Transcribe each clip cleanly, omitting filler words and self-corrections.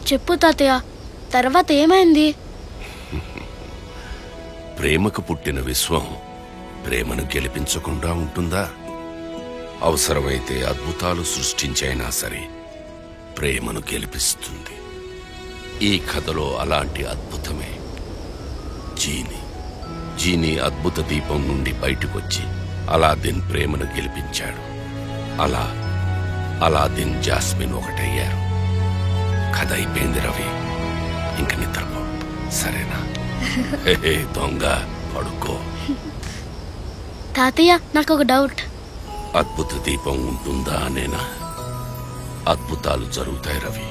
చెప్పు తాతయ్య, తర్వాత ఏమైంది? ప్రేమకు పుట్టిన విశ్వం ప్రేమను గెలిపించకుండా ఉంటుందా? అవసరమైతే అద్భుతాలు సృష్టించైనా సరే ప్రేమను గెలిపిస్తుంది. ఈ కథలో అలాంటి అద్భుతమే జీనీ. జీనీ అద్భుత దీపం నుండి బయటకొచ్చి అలాదిన్ ప్రేమను గెలిపించాడు. అలా అలాదిన్ జాస్మిన్ ఒకటయ్యారు. కథ అయిపోయింది రవి, ఇంక నిద్రపో, సరేనా? దొంగ పడుకో. తాతయ్య, నాకు ఒక డౌట్. అద్భుత దీపం ఉంటుందా అనేనా? అద్భుతాలు జరుగుతాయి రవి,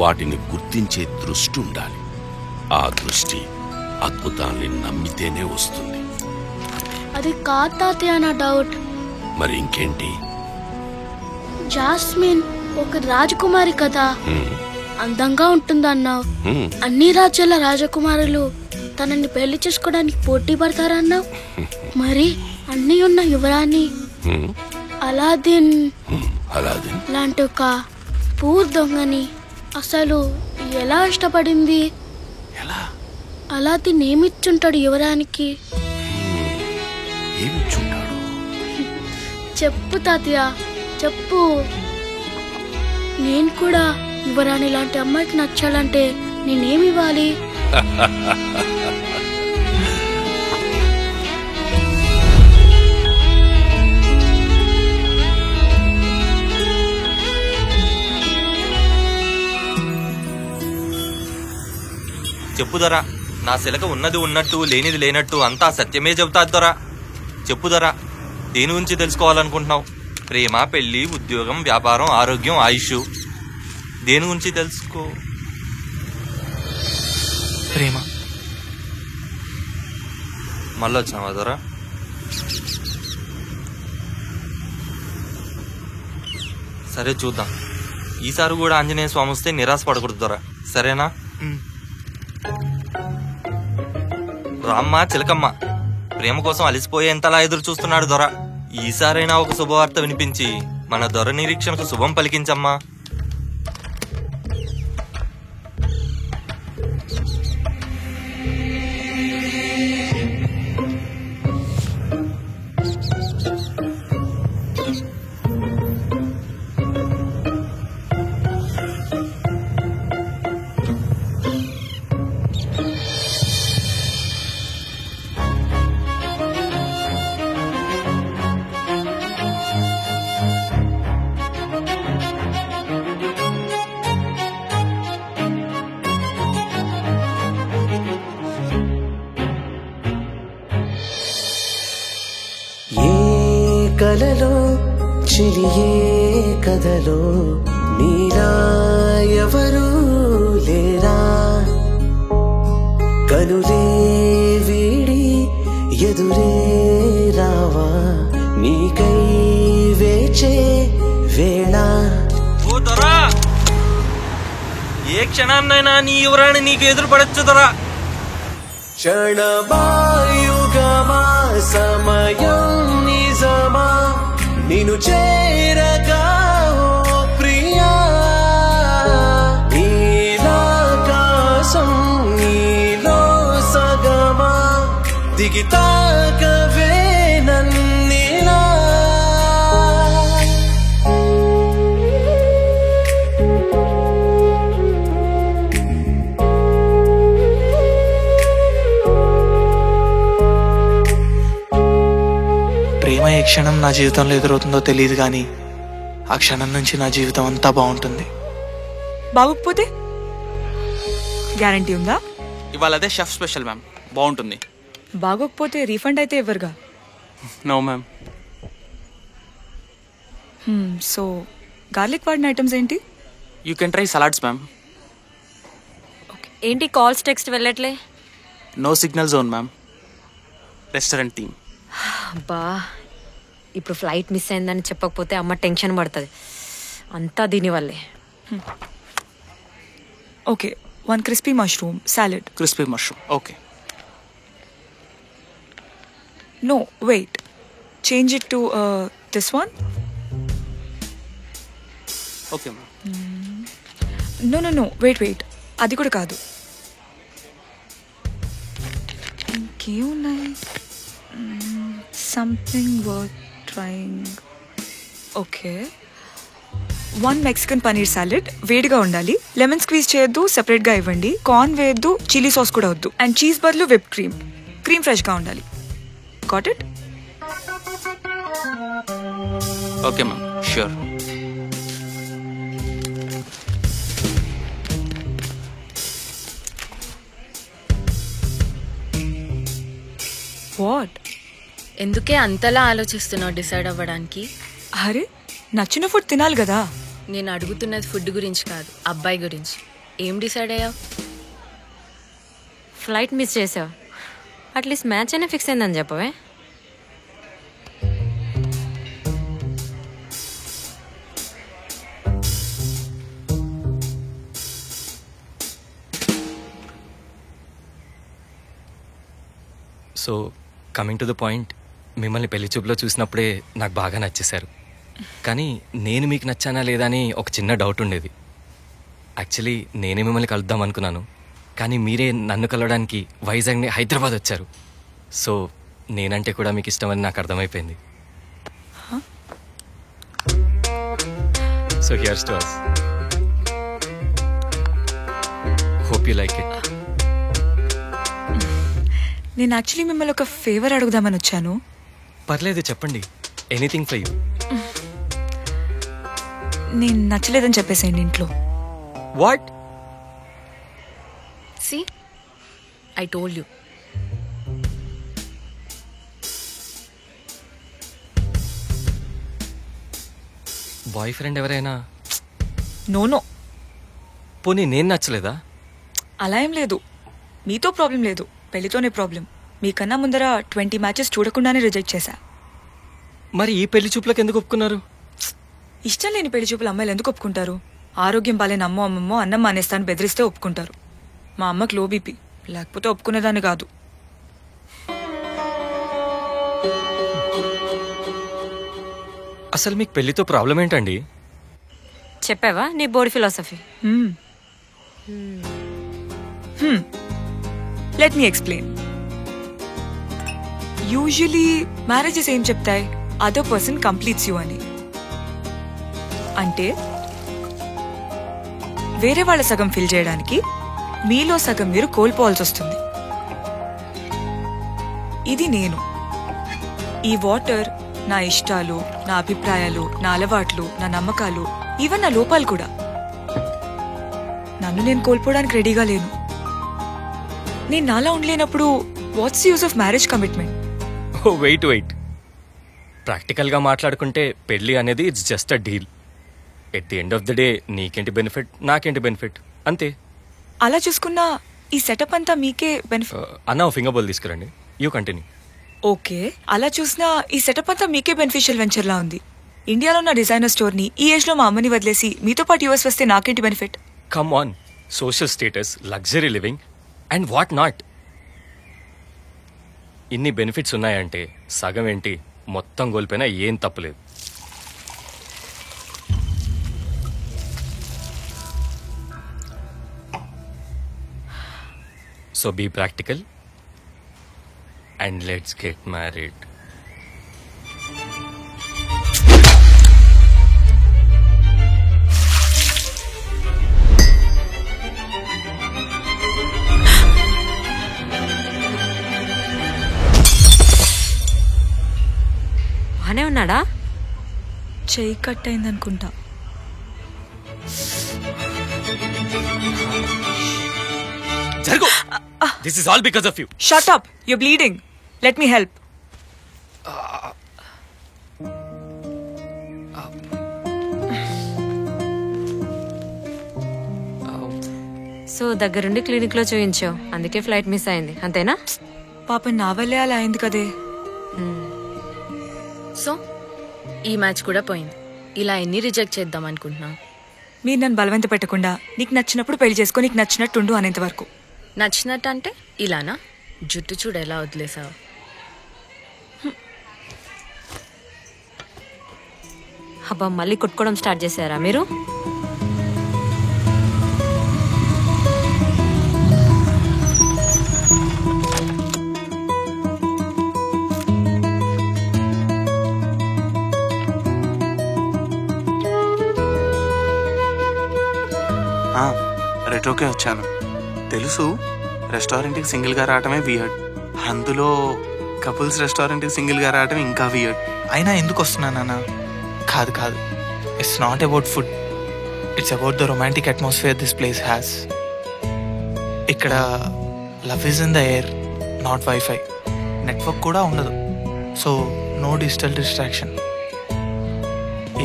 వాటిని గుర్తించే దృష్టి ఉండాలి. ఆ దృష్టి అద్భుతాల్ని నమ్మితేనే వస్తుంది. అది కాదు తాతయ్య నా డౌట్. మరి ఇంకేంటి? జాస్మిన్ ఒక రాజకుమారి కదా, అందంగా ఉంటుందన్నావు. అన్ని రాజ్యాల రాజకుమారులు తనని పెళ్లి చేసుకోవడానికి పోటీ పడతారన్నావు. మరి అన్ని ఉన్న యువరాణి అలాదిన్ లాంటి ఒక పూర్ దొంగని అసలు ఎలా ఇష్టపడింది? అలాదిన్ ఏమిచ్చుంటాడు యువరానికి? చెప్పు తాతయ్య, చెప్పు. నేను కూడా యువరాణి లాంటి అమ్మాయికి నచ్చాలంటే నేనేమివ్వాలి? చెప్పు దొరా, నా శిలక ఉన్నది ఉన్నట్టు లేనిది లేనట్టు అంతా సత్యమే చెబుతా దొరా. చెప్పు దొరా, దేని గురించి తెలుసుకోవాలనుకుంటున్నావు? ప్రేమ, పెళ్లి, ఉద్యోగం, వ్యాపారం, ఆరోగ్యం, ఆయుష్, దేని గురించి తెలుసుకో? ప్రేమ. మళ్ళీ వచ్చినావా దొరా? సరే చూద్దాం. ఈసారి కూడా ఆంజనేయ స్వామి వస్తే నిరాశ పడకూడదు దొరా, సరేనా? రామ్మ చిలకమ్మ ప్రేమ కోసం అలిసిపోయేంతలా ఎదురు చూస్తున్నాడు దొర. ఈసారైనా ఒక శుభవార్త వినిపించి మన దొర నిరీక్షణకు శుభం పలికించమ్మా. కలలో చిలియే కథలో నీలా ఎవరు లేరా, కనులే వీడి ఎదురే రావా, నీకై వేచే వేళ. ఓ దొరా, ఏ క్షణాన్నైనా నీ యువరాణి నీకు ఎదురు పడచ్చు దొరా. క్షణమాయుగమా సమయం నిజమా నిన్ను చేరగా ఓ ప్రియా, నీలాకాశం నీలో సగమా దిగితాకవే నన్నిలా. ప్రేమ ఏ క్షణం నా జీవితంలో ఎదురవుతుందో తెలియదు, కానీ ఆ క్షణం నుంచి నా జీవితం అంతా బాగుంటుంది. బాగోకపోతే గ్యారంటీ ఉందా? ఇవాళ అదే షెఫ్ స్పెషల్ మ్యామ్, బాగుంటుంది. బాగోకపోతే రీఫండ్ అయితే ఇవ్వరుగా? No ma'am. సో గార్లిక్ వాడిన ఐటమ్స్ ఏంటి? You can try salads ma'am. ఏంటి కాల్స్ టెక్స్ట్ వెళ్ళట్లే? No signal zone ma'am. Restaurant theme. అబ్బా, ఇప్పుడు ఫ్లైట్ మిస్ అయిందని చెప్పకపోతే అమ్మ టెన్షన్ పడుతుంది. అంతా దీనివల్లే. Okay, 1 crispy mushroom salad. Crispy mushroom. Okay. No, wait. Change it to this one. Okay ma'am. No wait అది కూడా కాదు. ఇంకేమున్నాయి? Something worth trying. Okay, 1 Mexican paneer salad, వేడిగా ఉండాలి. లెమన్ స్క్వీజ్ చేయొద్దు, సెపరేట్గా ఇవ్వండి. కార్న్ వేయద్దు, చిల్లీ సాస్ కూడా వద్దు. అండ్ చీజ్ బదులు విప్ క్రీమ్ ఫ్రెష్గా ఉండాలి. Got it? Okay ma'am, sure. What? ఎందుకే అంతలా ఆలోచిస్తున్నావు డిసైడ్ అవ్వడానికి? అరే, నచ్చిన ఫుడ్ తినాలి కదా. నేను అడుగుతున్నది ఫుడ్ గురించి కాదు, అబ్బాయి గురించి. ఏం డిసైడ్ అయ్యావు? ఫ్లైట్ మిస్ చేసావు, అట్లీస్ట్ మ్యాచ్ అయినా ఫిక్స్ అయిందని చెప్పవే. So coming to the point, మిమ్మల్ని పెళ్లి చూపులో చూసినప్పుడే నాకు బాగా నచ్చేశారు. కానీ నేను మీకు నచ్చానా లేదా అని ఒక చిన్న డౌట్ ఉండేది. యాక్చువల్లీ నేనే మిమ్మల్ని కలుద్దాం అనుకున్నాను, కానీ మీరే నన్ను కలవడానికి వైజాగ్ని హైదరాబాద్ వచ్చారు. సో నేనంటే కూడా మీకు ఇష్టమని నాకు అర్థమైపోయింది. So here's to us. Hope you like it. నేను యాక్చువల్లీ మిమ్మల్ని ఒక ఫేవర్ అడుగుదామని వచ్చాను. పర్లేదు, చెప్పండి. Anything for you. నేను నచ్చలేదని చెప్పేసేయండి ఇంట్లో. What? See, I told you. Boyfriend ఎవరైనా? నో, పోనీ నేను నచ్చలేదా? అలా ఏం లేదు. మీతో ప్రాబ్లం లేదు, పెళ్లితోనే ప్రాబ్లం. మీకన్నా ముందర 20 మ్యాచెస్ చూడకుండానే రిజెక్ట్ చేశా. మరి ఈ పెళ్లి చూపులకు ఎందుకు ఒప్పుకున్నారు? ఇష్టం లేని పెళ్లి చూపులు అమ్మాయిలు ఎందుకు ఒప్పుకుంటారు? ఆరోగ్యం బాలేని అమ్మమ్మో అన్నం మానేస్తాను బెదిరిస్తే ఒప్పుకుంటారు. మా అమ్మకి లో బీపీ, లేకపోతే ఒప్పుకునేదాన్ని కాదు. అసలు మీకు పెళ్లితో ప్రాబ్లం ఏంటండి? చెప్పావా నీ board philosophy? Let me explain. Usually marriages ఏం చెప్తాయి? అదర్ పర్సన్ కంప్లీట్స్ యూ అని. అంటే వేరే వాళ్ళ సగం ఫిల్ చేయడానికి మీలో సగం మీరు కోల్పోవాల్సి వస్తుంది. ఇది నేను. ఈ వాటర్ నా ఇష్టాలు, నా అభిప్రాయాలు, నా అలవాట్లు, నా నమ్మకాలు, ఈవెన్ నా లోపాలు కూడా. నన్ను నేను కోల్పోవడానికి రెడీగా లేను. నేను నాలా ఉండలేనప్పుడు what's use of marriage commitment? Oh wait, ప్రాక్టికల్గా మాట్లాడుకుంటే పెళ్లి అనేది it's just a deal. At the end of the day నీకేంటి బెనిఫిట్, నాకేంటి బెనిఫిట్, అంతే. అలా చూసుకున్నా ఈ సెటప్ అంతా మీకే బెనిఫిట్. అన్న ఫింగర్ బాల్ తీసుకురండి. You continue. ఓకే, అలా చూసినా ఈ సెటప్ అంతా మీకే బెనిఫిషియల్ వెంచర్ లా ఉంది. ఇండియాలో ఉన్న డిజైనర్ స్టోర్ ని ఈ ఏజ్ లో మా అమ్మని వదిలేసి మీతో పాటు యూఎస్ వస్తే నాకేంటి benefit? Come on, social status, luxury living and what not. ఇన్ని బెనిఫిట్స్ ఉన్నాయంటే సగం ఏంటి, మొత్తం కోల్పోయినా ఏం తప్పులేదు. So be practical and let's get married. బానే ఉన్నాడా? చెయ్యి కట్ అయిందనుకుంటా. జరుగు. This is all because of you. Shut up, you're bleeding. Let me help. So దగ్గరుండి క్లినిక్ లో చూయించావు, అందుకే ఫ్లైట్ మిస్ అయింది, అంతేనా? పాప నా వల్లే అలా అయింది కదే. సో ఈ మ్యాచ్ కూడా పోయింది. ఇలా ఎన్ని రిజెక్ట్ చేద్దాం అనుకుంటున్నావు? మీరు నన్ను బలవంత పెట్టకుండా నీకు నచ్చినప్పుడు పెళ్లి చేసుకో, నీకు నచ్చినట్టుండు అనేంత వరకు. నచ్చినట్టు అంటే ఇలానా? జుట్టు చూడు ఎలా వదిలేసావు. అబ్బా, మళ్ళీ కొట్టుకోవడం స్టార్ట్ చేశారా మీరు? రెట్రోకే వచ్చాను. తెలుసు రెస్టారెంట్కి సింగిల్గా రావటమే వియర్డ్, అందులో కపుల్స్ రెస్టారెంట్కి సింగిల్గా రావటం ఇంకా వియర్డ్. అయినా ఎందుకు వస్తున్నానన్నా? కాదు, it's not about food, it's about the romantic atmosphere this place has. ఇక్కడ love is in the air, not wifi. Network కూడా ఉండదు, సో నో డిజిటల్ డిస్ట్రాక్షన్.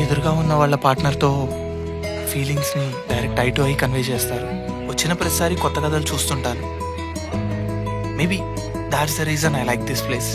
ఎదురుగా ఉన్న వాళ్ళ పార్ట్నర్తో ఫీలింగ్స్ని direct eye to eye convey చేస్తారు. వచ్చిన ప్రతిసారి కొత్త కథలు చూస్తుంటాను. Maybe that's the reason I like this place.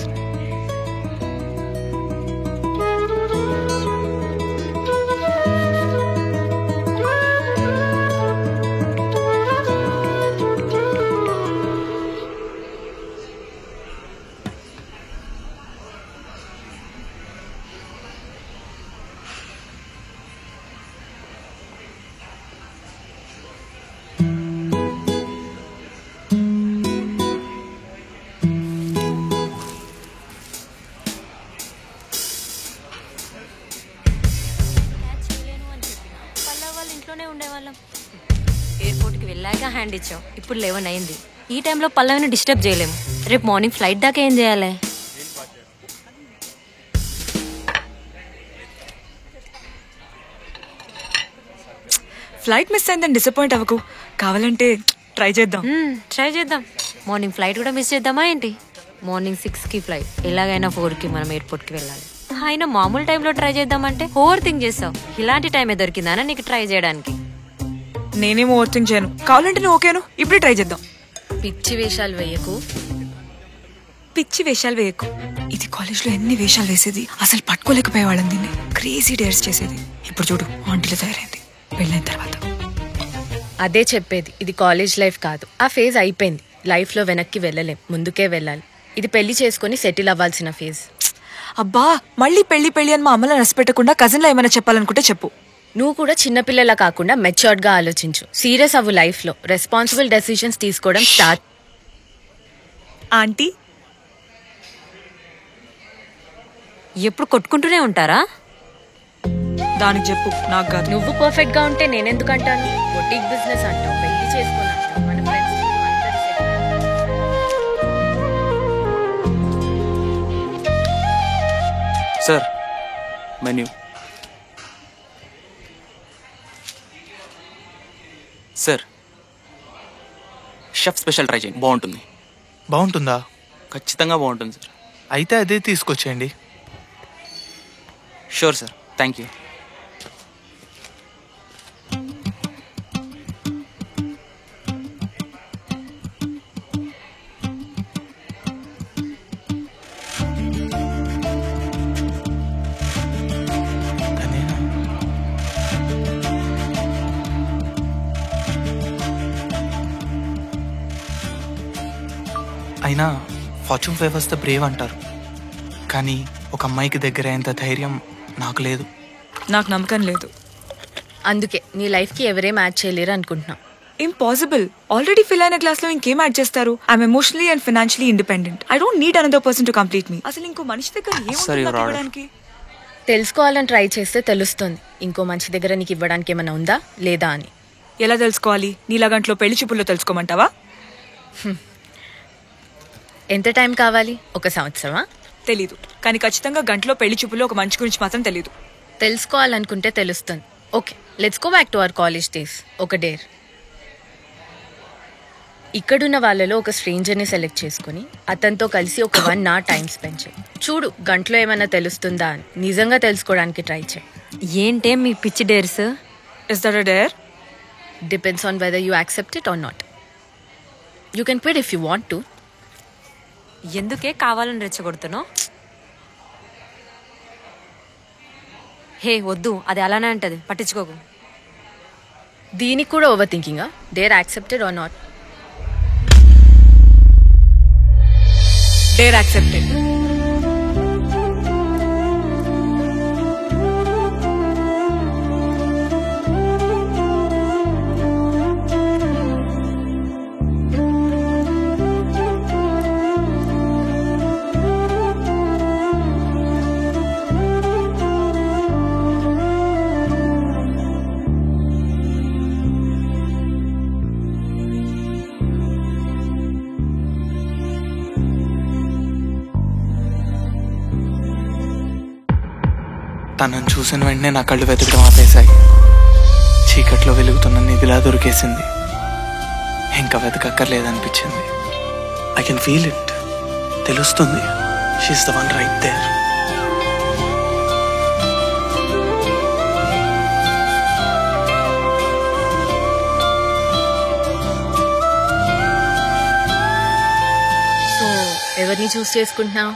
ఎయిర్పోర్ట్కి వెళ్ళాక హ్యాండ్ ఇచ్చావు, ఇప్పుడు 11 అయింది. ఈ టైంలో పల్లవిని డిస్టర్బ్ చేయలేము. రేపు మార్నింగ్ ఫ్లైట్ దాకా ఏం చేయాలి? ఫ్లైట్ మిస్ అయిందని డిసప్పాయింట్ అవ్వకు, కావాలంటే ట్రై చేద్దాం. ట్రై చేద్దాం. మార్నింగ్ ఫ్లైట్ కూడా మిస్ చేద్దామా ఏంటి? మార్నింగ్ 6కి ఫ్లైట్, ఎలాగైనా 4కి మనం ఎయిర్పోర్ట్కి వెళ్ళాలి. అయినా మామూలు టైంలో ట్రై చేద్దామంటే ఓవర్ థింక్ చేస్తావు. ఇలాంటి టైమే దొరికిందానా నీకు ట్రై చేయడానికి? నేనేం ఓవర్ థింక్ చేయను, కావాలంటే నువ్వు ఓకేను, ఇప్పుడే ట్రై చేద్దాం. పిచ్చి వేషాలు వేయకు. పిచ్చి వేషాలు వేయకు. ఇది కాలేజ్లో ఎన్ని వేషాలు వేసేది, అసలు పట్టుకోలేకపోయేవాళ్ళం దీన్ని. క్రేజీ డేర్స్ చేసేది. ఇప్పుడు చూడు ఆంటీలో తయారైంది పెళ్ళైన తర్వాత. అదే చెప్పేది, ఇది కాలేజ్ లైఫ్ కాదు. ఆ ఫేజ్ అయిపోయింది. లైఫ్లో వెనక్కి వెళ్ళలేం, ముందుకే వెళ్ళాలి. ఇది పెళ్లి చేసుకుని సెటిల్ అవ్వాల్సిన ఫేజ్. అబ్బా మళ్ళీ పెళ్లి అని మా అమ్మలో నష్టపెట్టకుండా కజిన్లో ఏమైనా చెప్పాలనుకుంటే చెప్పు. నువ్వు కూడా చిన్నపిల్లలా కాకుండా మెచ్యూర్డ్గా ఆలోచించు. సీరియస్ అవ్వు లైఫ్లో. రెస్పాన్సిబుల్ డెసిషన్స్ తీసుకోవడం స్టార్ట్. ఆంటీ ఎప్పుడు కొట్టుకుంటూనే ఉంటారా? దానికి చెప్పు, నాకు కాదు. నువ్వు పర్ఫెక్ట్ గా ఉంటే నేనెందుకంటాను? బొటిక్ బిజినెస్ అంటావు, పెళ్లి చేసుకుని అంటావు, మన friends sir menu. Sir chef special try చేయండి, బాగుంటుంది. బాగుంటుందా? ఖచ్చితంగా బాగుంటుంది సార్. అయితే అదే తీసుకొచ్చేయండి. Sure sir, thank you. అయినా ఫార్చ్యూన్ ఫేవర్స్ ద బ్రేవ్ అంటారు, కానీ ఒక అమ్మాయికి దగ్గర అయ్యేంత ధైర్యం నాకు లేదు. నాకు నమ్మకం లేదు. అందుకే నీ లైఫ్కి ఎవరే మ్యాచ్ చేయలేరు అనుకుంటున్నా. ఇంపాసిబుల్. ఆల్రెడీ ఫిల్ అయిన క్లాస్ లో ఇంకేం యాడ్ చేస్తారు? I'm emotionally and financially independent. I don't need another person to complete me. అసలు ఇంకో మనిషి దగ్గర ఏముంది? తెలుసుకోవాలని ట్రై చేస్తే తెలుస్తుంది ఇంకో మనిషి దగ్గర నీకు ఇవ్వడానికి ఏమైనా ఉందా లేదా అని. ఎలా తెలుసుకోవాలి? నీలాగంట్లో పెళ్లి చూపుల్లో తెలుసుకోమంటావా? ఎంత టైం కావాలి? 1 సంవత్సరమా? తెలీదు, కానీ ఖచ్చితంగా గంటలో పెళ్లి చూపుల్లో ఒక మంచి గురించి మాత్రం తెలీదు. తెలుసుకోవాలనుకుంటే తెలుస్తుంది. Okay, let's go back to our college days. ఒక డేర్. ఇక్కడున్న వాళ్ళలో ఒక స్ట్రేంజర్ని సెలెక్ట్ చేసుకుని అతనితో కలిసి ఒక 1 hour టైం స్పెండ్ చేయి. చూడు గంటలో ఏమైనా తెలుస్తుందా అని. నిజంగా తెలుసుకోవడానికి ట్రై చేయి. ఏంటే మీ పిచ్చి dares? Is that a dare? Depends on whether you accept it or not. You can quit if you want to. ఎందుకే కావాలని రెచ్చగొడుతున్నావు? హే వద్దు, అది అలానే అంటది, పట్టించుకోకు. దీనికి కూడా ఓవర్ థింకింగా? Dare accepted or not? Dare accepted. తనను చూసిన వెంటనే నా కళ్ళు వెతకడం ఆపేశాయి. చీకట్లో వెలుగుతున్న నిధిలా దొరికేసింది. ఇంకా వెతకక్కర్లేదనిపించింది. I can feel it. తెలుస్తుంది. She's the one right there. So ఎవరిని చూస్ చేసుకుంటున్నావు?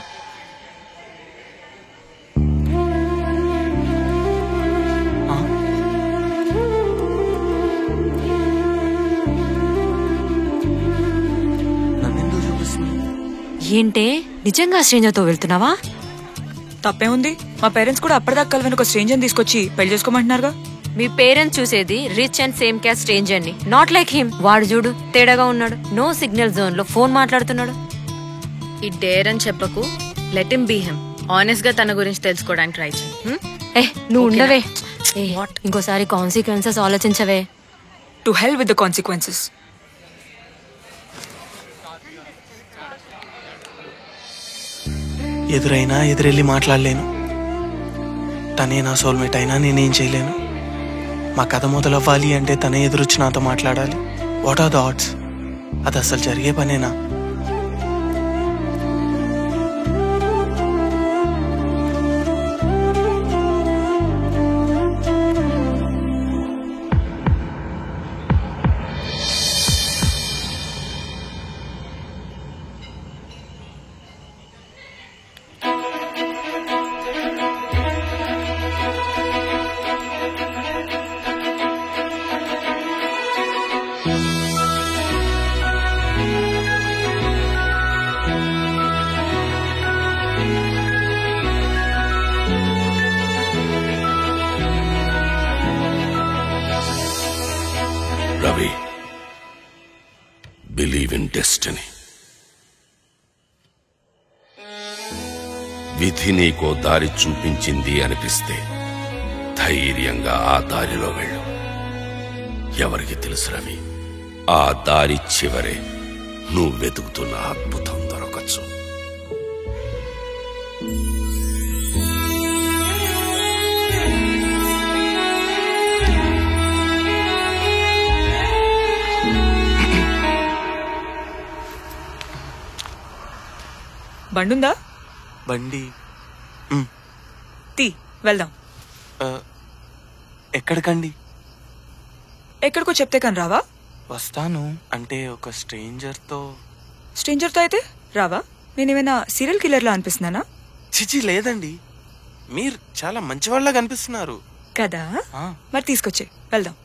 ఏంటే నిజంగా స్ట్రేంజర్తో వెళ్తున్నావా? తప్పే ఉంది. మా పేరెంట్స్ కూడా అప్పటిదాకా కలవని ఒక స్ట్రేంజర్ తీసుకొచ్చి పెళ్లి చేసుకోమంటున్నారుగా. మీ పేరెంట్స్ చూసేది rich and same caste stranger ని, నాట్ లైక్ హిమ్. వాడు చూడు తేడాగా ఉన్నాడు. నో సిగ్నల్ జోన్ లో ఫోన్ మాట్లాడుతున్నాడు. ఈ డేర్ అని చెప్పకు. Let him be him. Honest గా తన గురించి తెలుసుకోవడానికి ట్రై చేయి. నువ్వు ఉండవే. ఇంకోసారి కాన్సిక్వెన్సెస్ ఆలోచించవే. To hell with the consequences. ఎదురైనా ఎదురెళ్ళి మాట్లాడలేను. తనే నా సోల్మేట్ అయినా నేనేం చేయలేను. మా కథ మొదలవ్వాలి అంటే తనే ఎదురొచ్చి నాతో మాట్లాడాలి. What are the odds? అది అసలు జరిగే పనేనా? Ravi, believe in destiny. విధి నీకో దారి చూపించింది అనిపిస్తే ధైర్యంగా ఆ దారిలో వెళ్ళు. ఎవరికి తెలుసు రవి, ఆ దారి చివరే నువ్వు వెతుకుతున్న అద్భుతం దొరకచ్చు. బండుందా? బండి తీ వెళ్దాం. ఎక్కడికండి? ఎక్కడికో చెప్తే కానీ రావా? వస్తాను అంటే ఒక స్ట్రేంజర్తో. స్ట్రేంజర్తో అయితే రావా? నేనేమైనా సీరియల్ కిల్లర్లా అనిపిస్తున్నానా? చిచి లేదండి, మీరు చాలా మంచివాళ్ళగా కనిపిస్తున్నారు కదా. మరి తీసుకొచ్చే వెళ్దాం.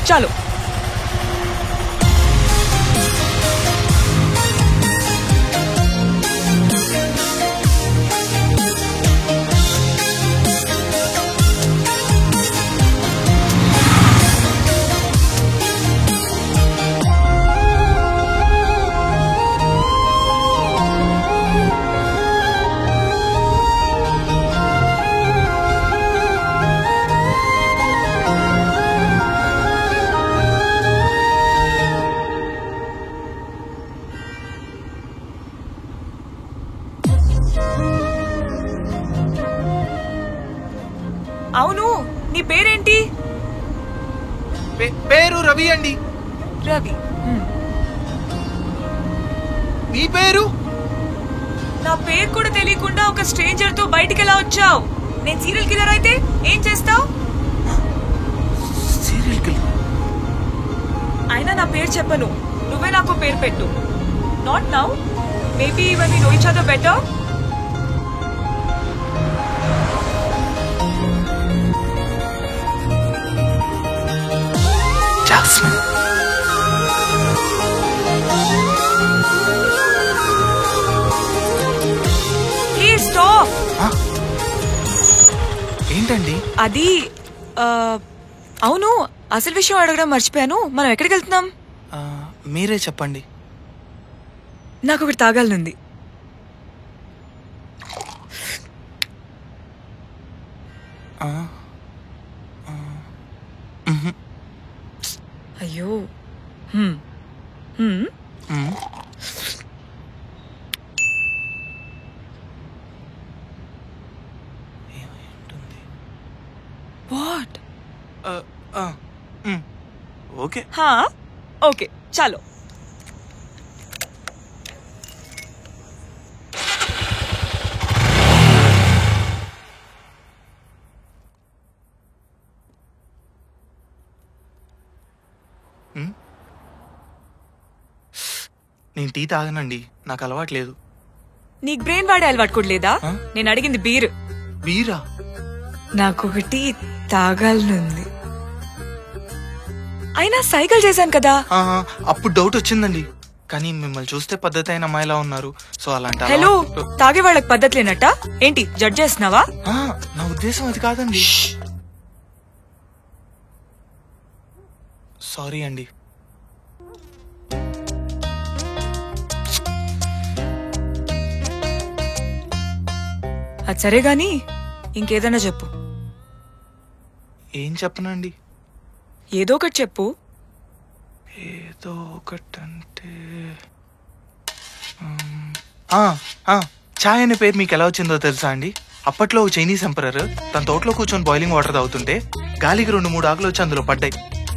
చాలు. అవును, నీ పేరేంటి? పేరు రవి అండి. రవి. మీ పేరు? నా పేరు కూడా తెలియకుండా ఒక స్ట్రేంజర్ తో బయటికి ఎలా వచ్చావు? నేను సీరియల్ కిల్లర్ అయితే ఏం చేస్తావు? Serial killer? అయినా నా పేరు చెప్పను, నువ్వే నాకు పేరు పెట్టు. Not now, maybe when we know each other better. Jasmine. Please stop. ఏంటండి అది అవును, అసలు విషయం అడగడం మర్చిపోయాను. మనం ఎక్కడికి వెళ్తున్నాం? మీరే చెప్పండి. నాకు ఒకటి తాగాలనుంది. అయ్యో. వాట్? ఓకే. ఓకే, చాలు. నేను టీ తాగనండి, నాకు అలవాటు లేదు. నీకు బ్రెయిన్ వాడే అలవాటు కూడా లేదా? నేను అడిగింది బీర్. బీరా? నాకొకటి తాగాలనుంది. అయినా సైకిల్ చేశాను కదా. అప్పుడు డౌట్ వచ్చిందండి, కానీ మిమ్మల్ని చూస్తే పద్ధతి అయిన అమ్మాయిలా ఉన్నారు. సో అలాంటి హలో, తాగే వాళ్ళకి పద్ధతి లేనట్ట ఏంటి? జడ్జ్ చేస్తున్నావా? నా ఉద్దేశం అది కాదండి. సారీ అండి. అది సరే గాని ఇంకేదైనా చెప్పు. ఏం చెప్పనండి? ఏదో ఒకటి చెప్పు. ఏదో ఒకటంటే ఛాయ్ అనే పేరు మీకు ఎలా వచ్చిందో తెలుసా అండి? అప్పట్లో చైనీస్ ఎంపరర్ తన తోటలో కూర్చొని బాయిలింగ్ వాటర్ తాగుతుంటే గాలికి 2-3 ఆకులు వచ్చి అందులో పడ్డాయి.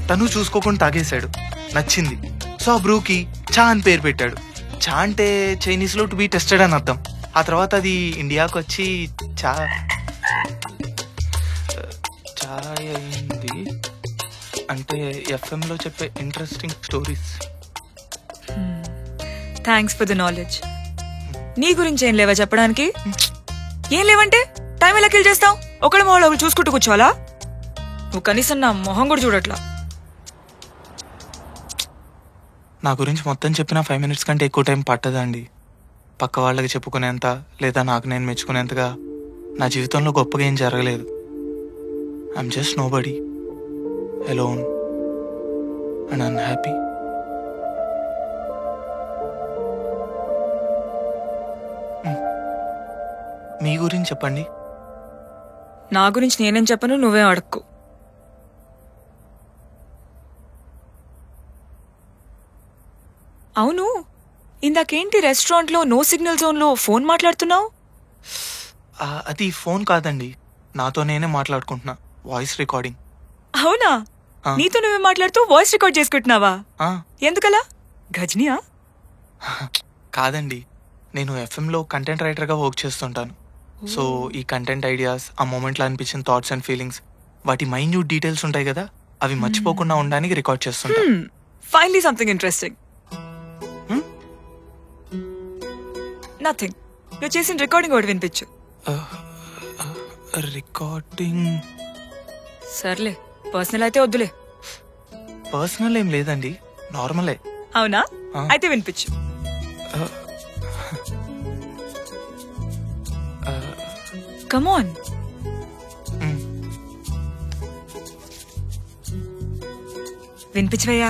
తను చూసుకోకుండా తాగేశాడు, నచ్చింది. సో ఆ బ్రూకి చా అని పేరు పెట్టాడు. చా అంటే చైనీస్ లో టు బి టెస్టెడ్ అని అర్థం. ఆ తర్వాత అది ఇండియాకి వచ్చి చాయ్ అయింది. అంటే FM లో చెప్పే interesting stories. Thanks for the knowledge. నీ గురించి ఏం లేవా చెప్పడానికి? ఏం లేవంటే టైం ఎలా కిల్ చేస్తావు? ఒకళ్ళ మొహం ఒకళ్ళు చూసుకుంటూ కూర్చోవాలా? నువ్వు కనీసం నా మొహం కూడా చూడట్లా. నా గురించి మొత్తం చెప్పిన 5 minutes కంటే ఎక్కువ టైం పట్టదండి. పక్క వాళ్ళకి చెప్పుకునేంత లేదా నాకు నేను మెచ్చుకునేంతగా నా జీవితంలో గొప్పగా ఏం జరగలేదు. I'm just nobody, alone and unhappy. మీ గురించి చెప్పండి. నా గురించి నేనేం చెప్పను, నువ్వే అడక్కు. అవును, ఇందాకేంటి రెస్టారెంట్ లో నో సిగ్నల్ జోన్ లో ఫోన్ మాట్లాడుతున్నావు? అది ఫోన్ కాదండి, నాతో నేనే మాట్లాడుకుంటున్నా. Voice recording. అవునా? నీతో నువ్వే మాట్లాడుతూ వాయిస్ రికార్డ్ చేసుకుంటున్నావా? ఎందుకలా? గజనియా? కాదండి, నేను FM లో కంటెంట్ రైటర్ గా వర్క్ చేస్తుంటాను. సో ఈ కంటెంట్ ఐడియాస్, ఆ మూమెంట్లో అనిపించిన థాట్స్ అండ్ ఫీలింగ్స్, వాటి మైన్యూట్ డీటెయిల్స్ ఉంటాయి కదా, అవి మర్చిపోకుండా ఉండడానికి రికార్డ్ చేస్తుంటాను. Finally something interesting. నథింగ్. నువ్వు చేసిన రికార్డింగ్ ఒకటి వినిపించు. రికార్డింగ్? సర్లే, పర్సనల్ అయితే వద్దులే. పర్సనల్ ఏం లేదండి, నార్మలే. అవునా? అయితే వినిపించు. Come on. వినిపించవయ్యా.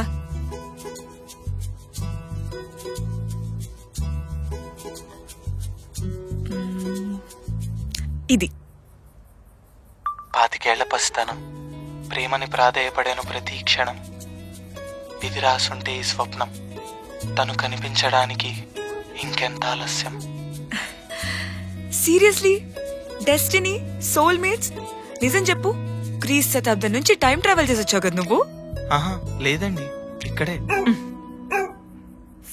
ఇది 25 ఏళ్ల పసితనం, ప్రేమని ప్రాధేయపడాను ప్రతి క్షణం. ఇది రాసుంటే ఈ స్వప్నం, తను కనిపించడానికి ఇంకెంత ఆలస్యం. సీరియస్లీ? Destiny, soulmates? నిజం చెప్పు, క్రీస్తు శతాబ్దం నుంచి టైం ట్రావెల్ చేసి వచ్చావు కదా నువ్వు? లేదండి, ఇక్కడే.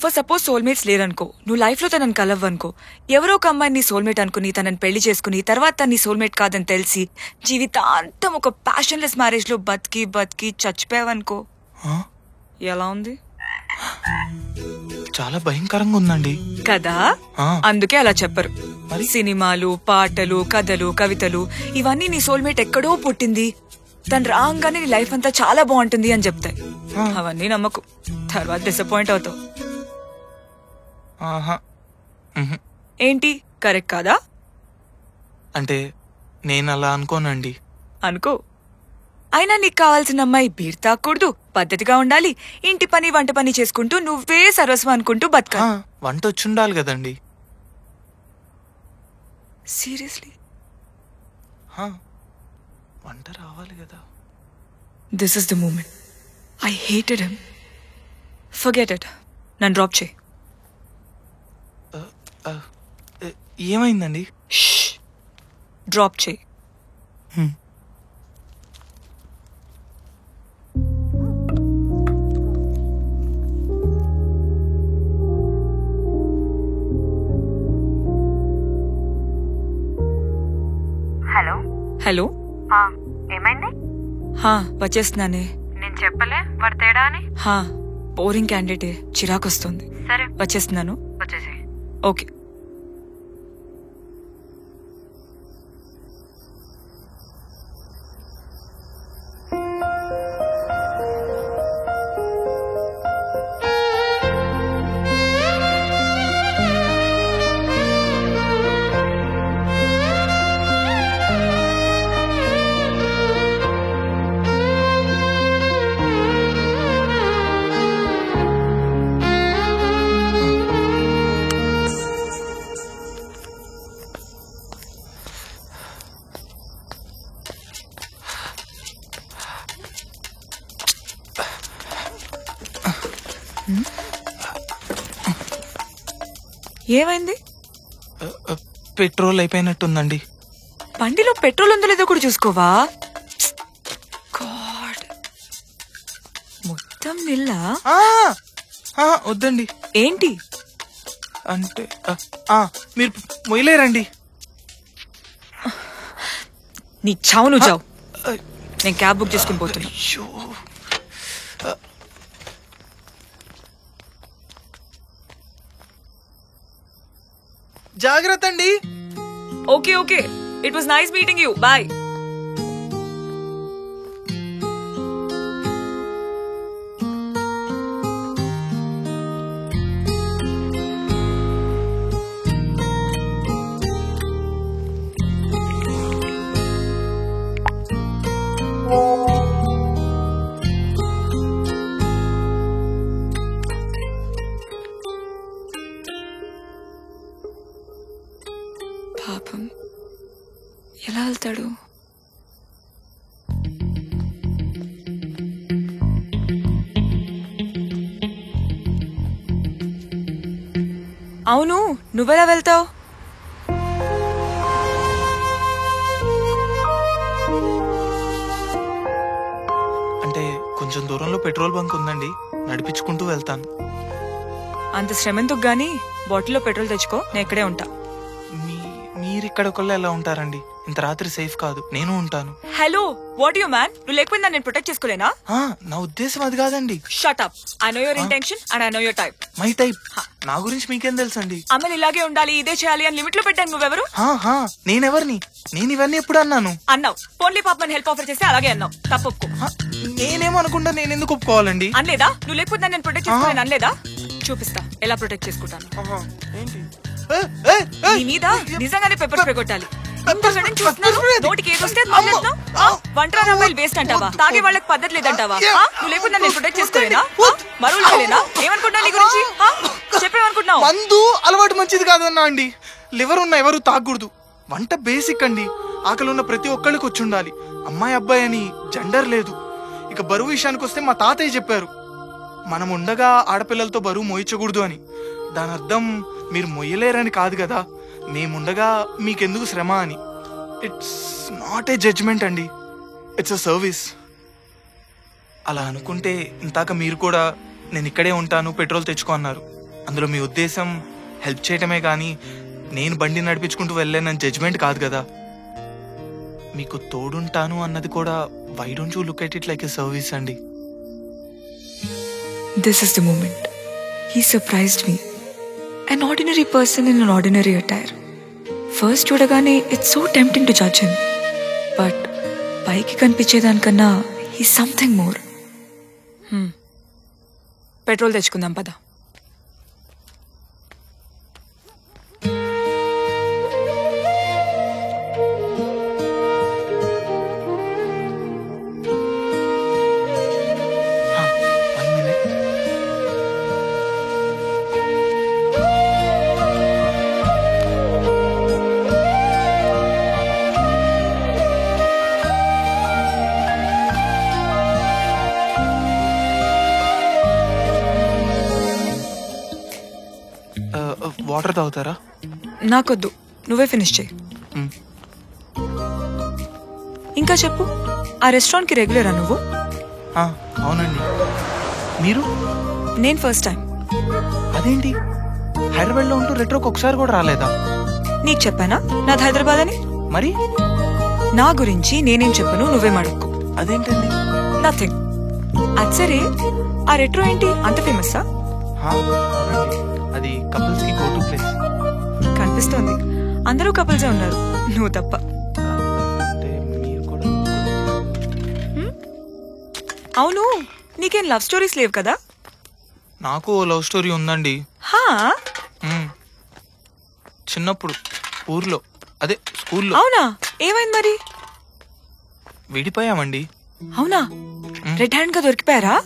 ఫర్ సపోజ్ సోల్మేట్స్ లేరనుకో, నువ్వు లైఫ్ లో తనని కలవ్వనుకో, ఎవరో ఒక అమ్మాయిని నీ సోల్మేట్ అనుకుని తనని పెళ్లి చేసుకుని తర్వాత తన నీ సోల్మేట్ కాదని తెలిసి జీవితాంతం ఒక ప్యాషన్లెస్ మ్యారేజ్ లో బతికి బతికి చచ్చిపోయావనుకో, ఎలా ఉంది? చాలా భయంకరంగా ఉందండి కదా. అందుకే అలా చెప్పరు. సినిమాలు, పాటలు, కథలు, కవితలు ఇవన్నీ నీ సోల్మేట్ ఎక్కడో పుట్టింది, తను రాగానే నీ లైఫ్ అంతా చాలా బాగుంటుంది అని చెప్తాయి. అవన్నీ నమ్మకు, తర్వాత డిసప్పాయింట్ అవుతావు. ఏంటి కరెక్ట్ కాదా? అంటే నేను అలా అనుకోనండి. అనుకో. అయినా నీకు కావాల్సిన అమ్మాయి బీర్ తాకూడదు, పద్ధతిగా ఉండాలి, ఇంటి పని వంట పని చేసుకుంటూ నువ్వే సర్వస్వం అనుకుంటూ బతక. వంట వచ్చుండాలి కదండి. సీరియస్లీ వంట రావాలి కదా. This is the moment. I hated him. Forget it. నన్ను డ్రాప్ చేయి. ఏమైందండి? డ్రాప్ చేయి. హలో హలో, ఏమైంది? వచ్చేస్తున్నానే. నేను చెప్పలే వాడు తేడా అని. బోరింగ్ క్యాండిడేటే, చిరాకు వస్తుంది. సరే వచ్చేస్తున్నాను. వచ్చేసి. ఓకే. ఏమైంది? పెట్రోల్ అయిపోయినట్టుందండి. బండిలో పెట్రోల్ ఉందో లేదో కూడా చూసుకోవా? గాడ్, మొత్తం నిల్లా? వద్దండి. ఏంటి అంటే మీరు మొయ్యలేరండి. నీ చావు నువ్వు చావు. నేను క్యాబ్ బుక్ చేసుకుని పోతున్నా. జాగ్రత్త అండి. Okay okay, it was nice meeting you. Bye. పాపం, ఎలా వెళ్తాడు? అవును, నువ్వెలా వెళ్తావు? అంటే కొంచెం దూరంలో పెట్రోల్ బంక్ ఉందండి, నడిపించుకుంటూ వెళ్తాను. అంత శ్రమెందుకు గానీ బాటిల్లో పెట్రోల్ తెచ్చుకో, నేను ఇక్కడే ఉంటా. మీరు ఇక్కడ ఒకళ్ళు ఎలా ఉంటారండి? ఇంత రాత్రి సేఫ్ కాదు, నేను ఉంటాను. Hello, what you man? నువ్వు లేకపోయిందా నేను ప్రొటెక్ట్ చేసుకోలేనా? నా ఉద్దేశం అది కాదండి. Shut up. I know your intention and I know your type. My type? నా గురించి మీకేం తెలుసండి? అమ్మలు ఇలాగే ఉండాలి, ఇదే చేయాలి అని లిమిట్ లో పెట్టాను. నువ్వెవరు? నేనెవరిని? నేను ఇవన్నీ ఎప్పుడు అన్నాను? అన్నావు. ఓన్లీ పాపని హెల్ప్ ఆఫర్ చేస్తే అలాగే అన్నావు. తప్పొప్పుకో. నేనేమనుకుంటా, నేను ఎందుకు ఒప్పుకోవాలండి? అనలేదా? నువ్వు లేకపోతే నేను ప్రొటెక్ట్ చేసుకోలేను అనలేదా? చూపిస్తా ఎలా ప్రొటెక్ట్ చేసుకుంటాను. ఏంటి? నీ మీద నిజంగానే పెప్పర్ స్ప్రే కొట్టాలి. నోటికి ఏదొస్తే వంటరాని అమ్మాయిలు వేస్ట్ అంటావా? తాగే వాళ్ళకి పద్ధతి లేదంటావా? నువ్వు లేకుండా నేను ప్రొటెక్ట్ చేసుకోలేనా? మరువులేనా? ఏమనుకుంటున్నా నీ గురించి? చెప్పేమనుకుంటున్నావు? మందు అలవాటు మంచిది కాదన్నా అండి. లివర్ ఉన్న ఎవరు తాగకూడదు. వంట బేసిక్ అండి. ఆకలి ఉన్న ప్రతి ఒక్కళ్ళకి వచ్చి ఉండాలి. అమ్మాయి అబ్బాయి అని జెండర్ లేదు. ఇక బరువు విషయానికి వస్తే మా తాతయ్య చెప్పారు, మనం ఉండగా ఆడపిల్లలతో బరువు మోయించకూడదు అని. దాని అర్థం మీరు మొయ్యలేరని కాదు కదా, మేముండగా మీకెందుకు శ్రమ అని. ఇట్స్ నాట్ ఏ జడ్జ్మెంట్ అండి, ఇట్స్ అ సర్వీస్. అలా అనుకుంటే ఇంతాక మీరు కూడా నేను ఇక్కడే ఉంటాను, పెట్రోల్ తెచ్చుకో అన్నారు. అందులో మీ ఉద్దేశం హెల్ప్ చేయటమే కానీ నేను బండి నడిపించుకుంటూ వెళ్ళానని జడ్జ్మెంట్ కాదు కదా. మీకు తోడుంటాను అన్నది కూడా why don't you look at it like a service అండి. This is the moment. He surprised me. An ordinary person in an ordinary attire. First చూడగానే it's so tempting to judge him. But పైకి కనిపించేదానికన్నా he's something more. Petrol తెచ్చుకుందాం పద. Water తాగుతారా? నాకొద్దు, నువ్వే finish చేయి. ఇంకా చెప్పు, ఆ రెస్టారెంట్కి రెగ్యులరా నువ్వు? అవునండి. మీరు? నేను ఫస్ట్ టైం. అదేంటి హైదరాబాద్లో ఉంటూ రెట్రోకి ఒకసారి కూడా రాలేదా? నీకు చెప్పానా నాది హైదరాబాద్ అని? మరి నా గురించి నేనేం చెప్పను, నువ్వేం అడుక్కో. అదేంటండి? నథింగ్. అది సరే, ఆ రెట్రో ఏంటి అంత ఫేమస్సా? అది కపుల్స్ కి గో టు ప్లేస్. కనిపిస్తోంది, అందరూ కపుల్సే ఉన్నారు, నువ్వు తప్ప. అవును, నీకేం లవ్ స్టోరీస్ లేవు కదా? నాకు లవ్ స్టోరీ ఉందండి. చిన్నప్పుడు ఊర్లో, అదే స్కూల్లో. అవునా, ఏమైంది మరి? విడిపోయామండి. అవునా, రెడ్ హ్యాండ్ గా దొరికిపోయారా?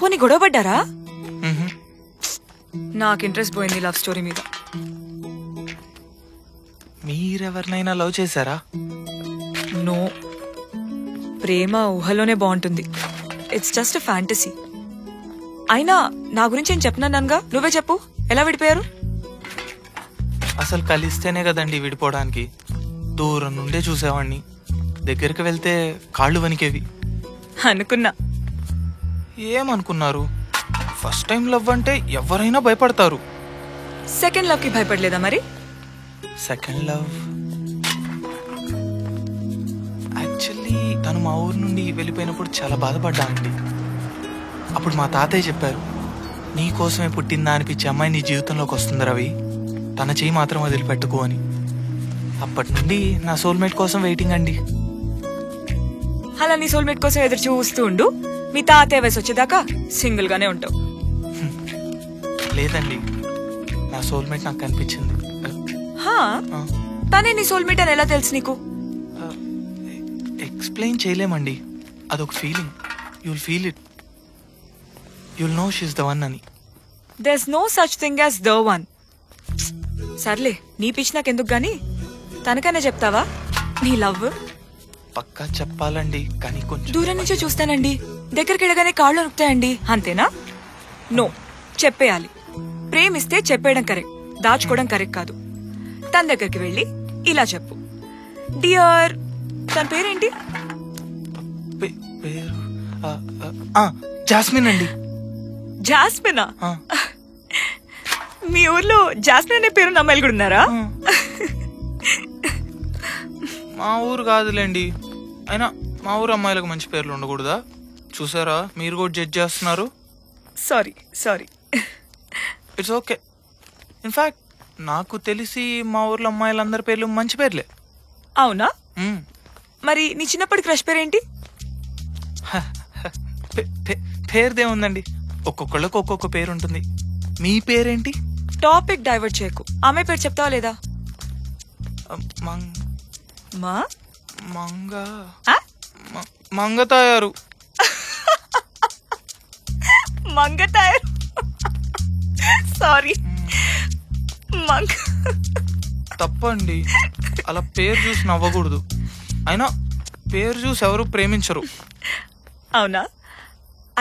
పోనీ గొడవ పడ్డారా? నాకు ఇంట్రెస్ట్ పోయింది లవ్ స్టోరీ మీద. మీరెవరినైనా లవ్ చేశారా? నో, ప్రేమ ఊహలోనే బాగుంటుంది. It's just fantasy. అయినా నా గురించి ఏం చెప్పినానుగా, నువ్వే చెప్పు, ఎలా విడిపోయారు? అసలు కలిస్తేనే కదండి విడిపోవడానికి. దూరం నుండే చూసేవాడిని, దగ్గరికి వెళ్తే కాళ్ళు వణికేవి. అనుకున్నా. ఏమనుకున్నారు? ఫస్ట్ టైం లవ్ అంటే ఎవరైనా భయపడతారు. సెకండ్ లవ్ కి భయపడలేదా మరి? సెకండ్ లవ్ యాక్చువల్లీ తను మా ఊరు నుండి వెళ్ళిపోయినప్పుడు చాలా బాధపడ్డా అండి. అప్పుడు మా తాతయ్య చెప్పారు, నీ కోసమే పుట్టిందా అనిపించే అమ్మాయి నీ జీవితంలోకి వస్తుంది రవి, తన చెయ్యి మాత్రం వదిలిపెట్టుకో అని. అప్పటి నుండి నా సోల్మేట్ కోసం వెయిటింగ్ అండి. అలా నీ సోల్మేట్ కోసం ఎదురు చూస్తూ ఉండు, మీ తాతయ్య వయసు వచ్చేదాకా సింగిల్ గానే ఉంటావు. లేదండి, నా సోల్మేట్ నాకు కనిపించింది. తనే నీ సోల్మేట్ అని ఎలా తెలుసు నీకు? ఎక్స్ప్లెయిన్ చేయలేమండి, అదొక feeling. You'll feel it, you'll know she's the one అని. There's no such thing as the one. సర్లే, నీ పిచ్చి నాకెందుకు గాని, తనకైనా చెప్తావా నీ లవ్? పక్కా చెప్పాలండి, కానీ కొంచెం దూరం నుంచే చూస్తానండి, దగ్గరికి వెళ్ళగానే కాళ్ళు నొక్కుతాయండి, అంతేనా? నో, చెప్పేయాలి. ప్రేమిస్తే చెప్పేయడం కరెక్ట్, దాచుకోవడం కరెక్ట్ కాదు. తన దగ్గరికి వెళ్ళి ఇలా చెప్పు, డియర్, తన పేరేంటి? పేరు జాస్మిన్ అండి. జాస్మినా? మీ ఊర్లో జాస్మిన్ అనే పేరు అమ్మాయిలు కూడా ఉన్నారా? మా ఊరు కాదులేండి, అయినా మా ఊరు అమ్మాయిలకు మంచి పేర్లు ఉండకూడదా? చూసారా, మీరు కూడా జడ్జ్ చేస్తున్నారు. Sorry sorry. It's okay. In fact నాకు తెలిసి మా ఊర్లో అమ్మాయిలందరి పేర్లు మంచి పేర్లే. అవునా? మరి నీ చిన్నప్పటి క్రష్ పేరేంటి? పేరుదే ఉందండి, ఒక్కొక్కళ్ళకి ఒక్కొక్క పేరు ఉంటుంది. మీ పేరేంటి? టాపిక్ డైవర్ట్ చేయకు, ఆమె పేరు చెప్తావా లేదా? మంగతాయారు. మంగతాయారు, సారీ. తప్పండి, అలా పేరు చూసి నవ్వకూడదు. అయినా పేరు చూసి ఎవరు ప్రేమించరు. అవునా?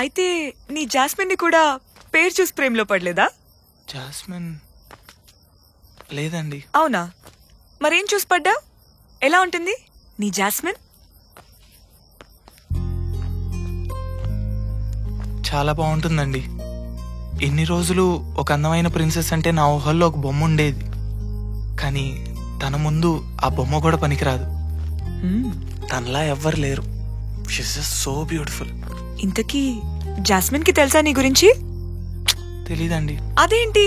అయితే నీ జాస్మిన్ ని కూడా పేరు చూసి ప్రేమలో పడలేదా? జాస్మిన్ లేదండి. అవునా? మరేం చూసి పడ్డా? ఎలా ఉంటుంది నీ జాస్మిన్? చాలా బాగుంటుందండి. ఎన్ని రోజులు ఒక అందమైన ప్రిన్సెస్ అంటే నా ఊహల్లో ఒక బొమ్మ ఉండేది, కానీ తన ముందు ఆ బొమ్మ కూడా పనికిరాదు. తనలా ఎవ్వరు లేరు. She's just so beautiful. ఇంతకీ జాస్మిన్ కి తెలుసా నీ గురించి? తెలీదండి. అదేంటి,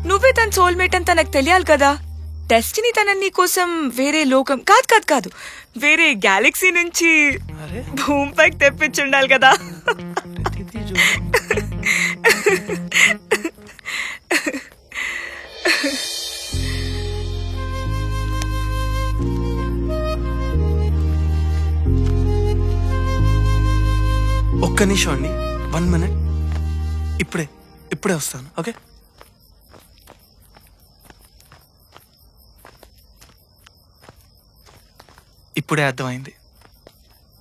నువ్వే తన సోల్మేట్ అని తనకు తెలియాలి కదా. డెస్టినీ తన నీ కోసం వేరే లోకం కాదు వేరే గ్యాలక్సీ నుంచి భూమిపైకి తెప్పించుండాలి కదా. ఒక్క నిమిషం అండి, 1 minute. ఇప్పుడే వస్తాను. ఓకే, ఇప్పుడే అర్థమైంది.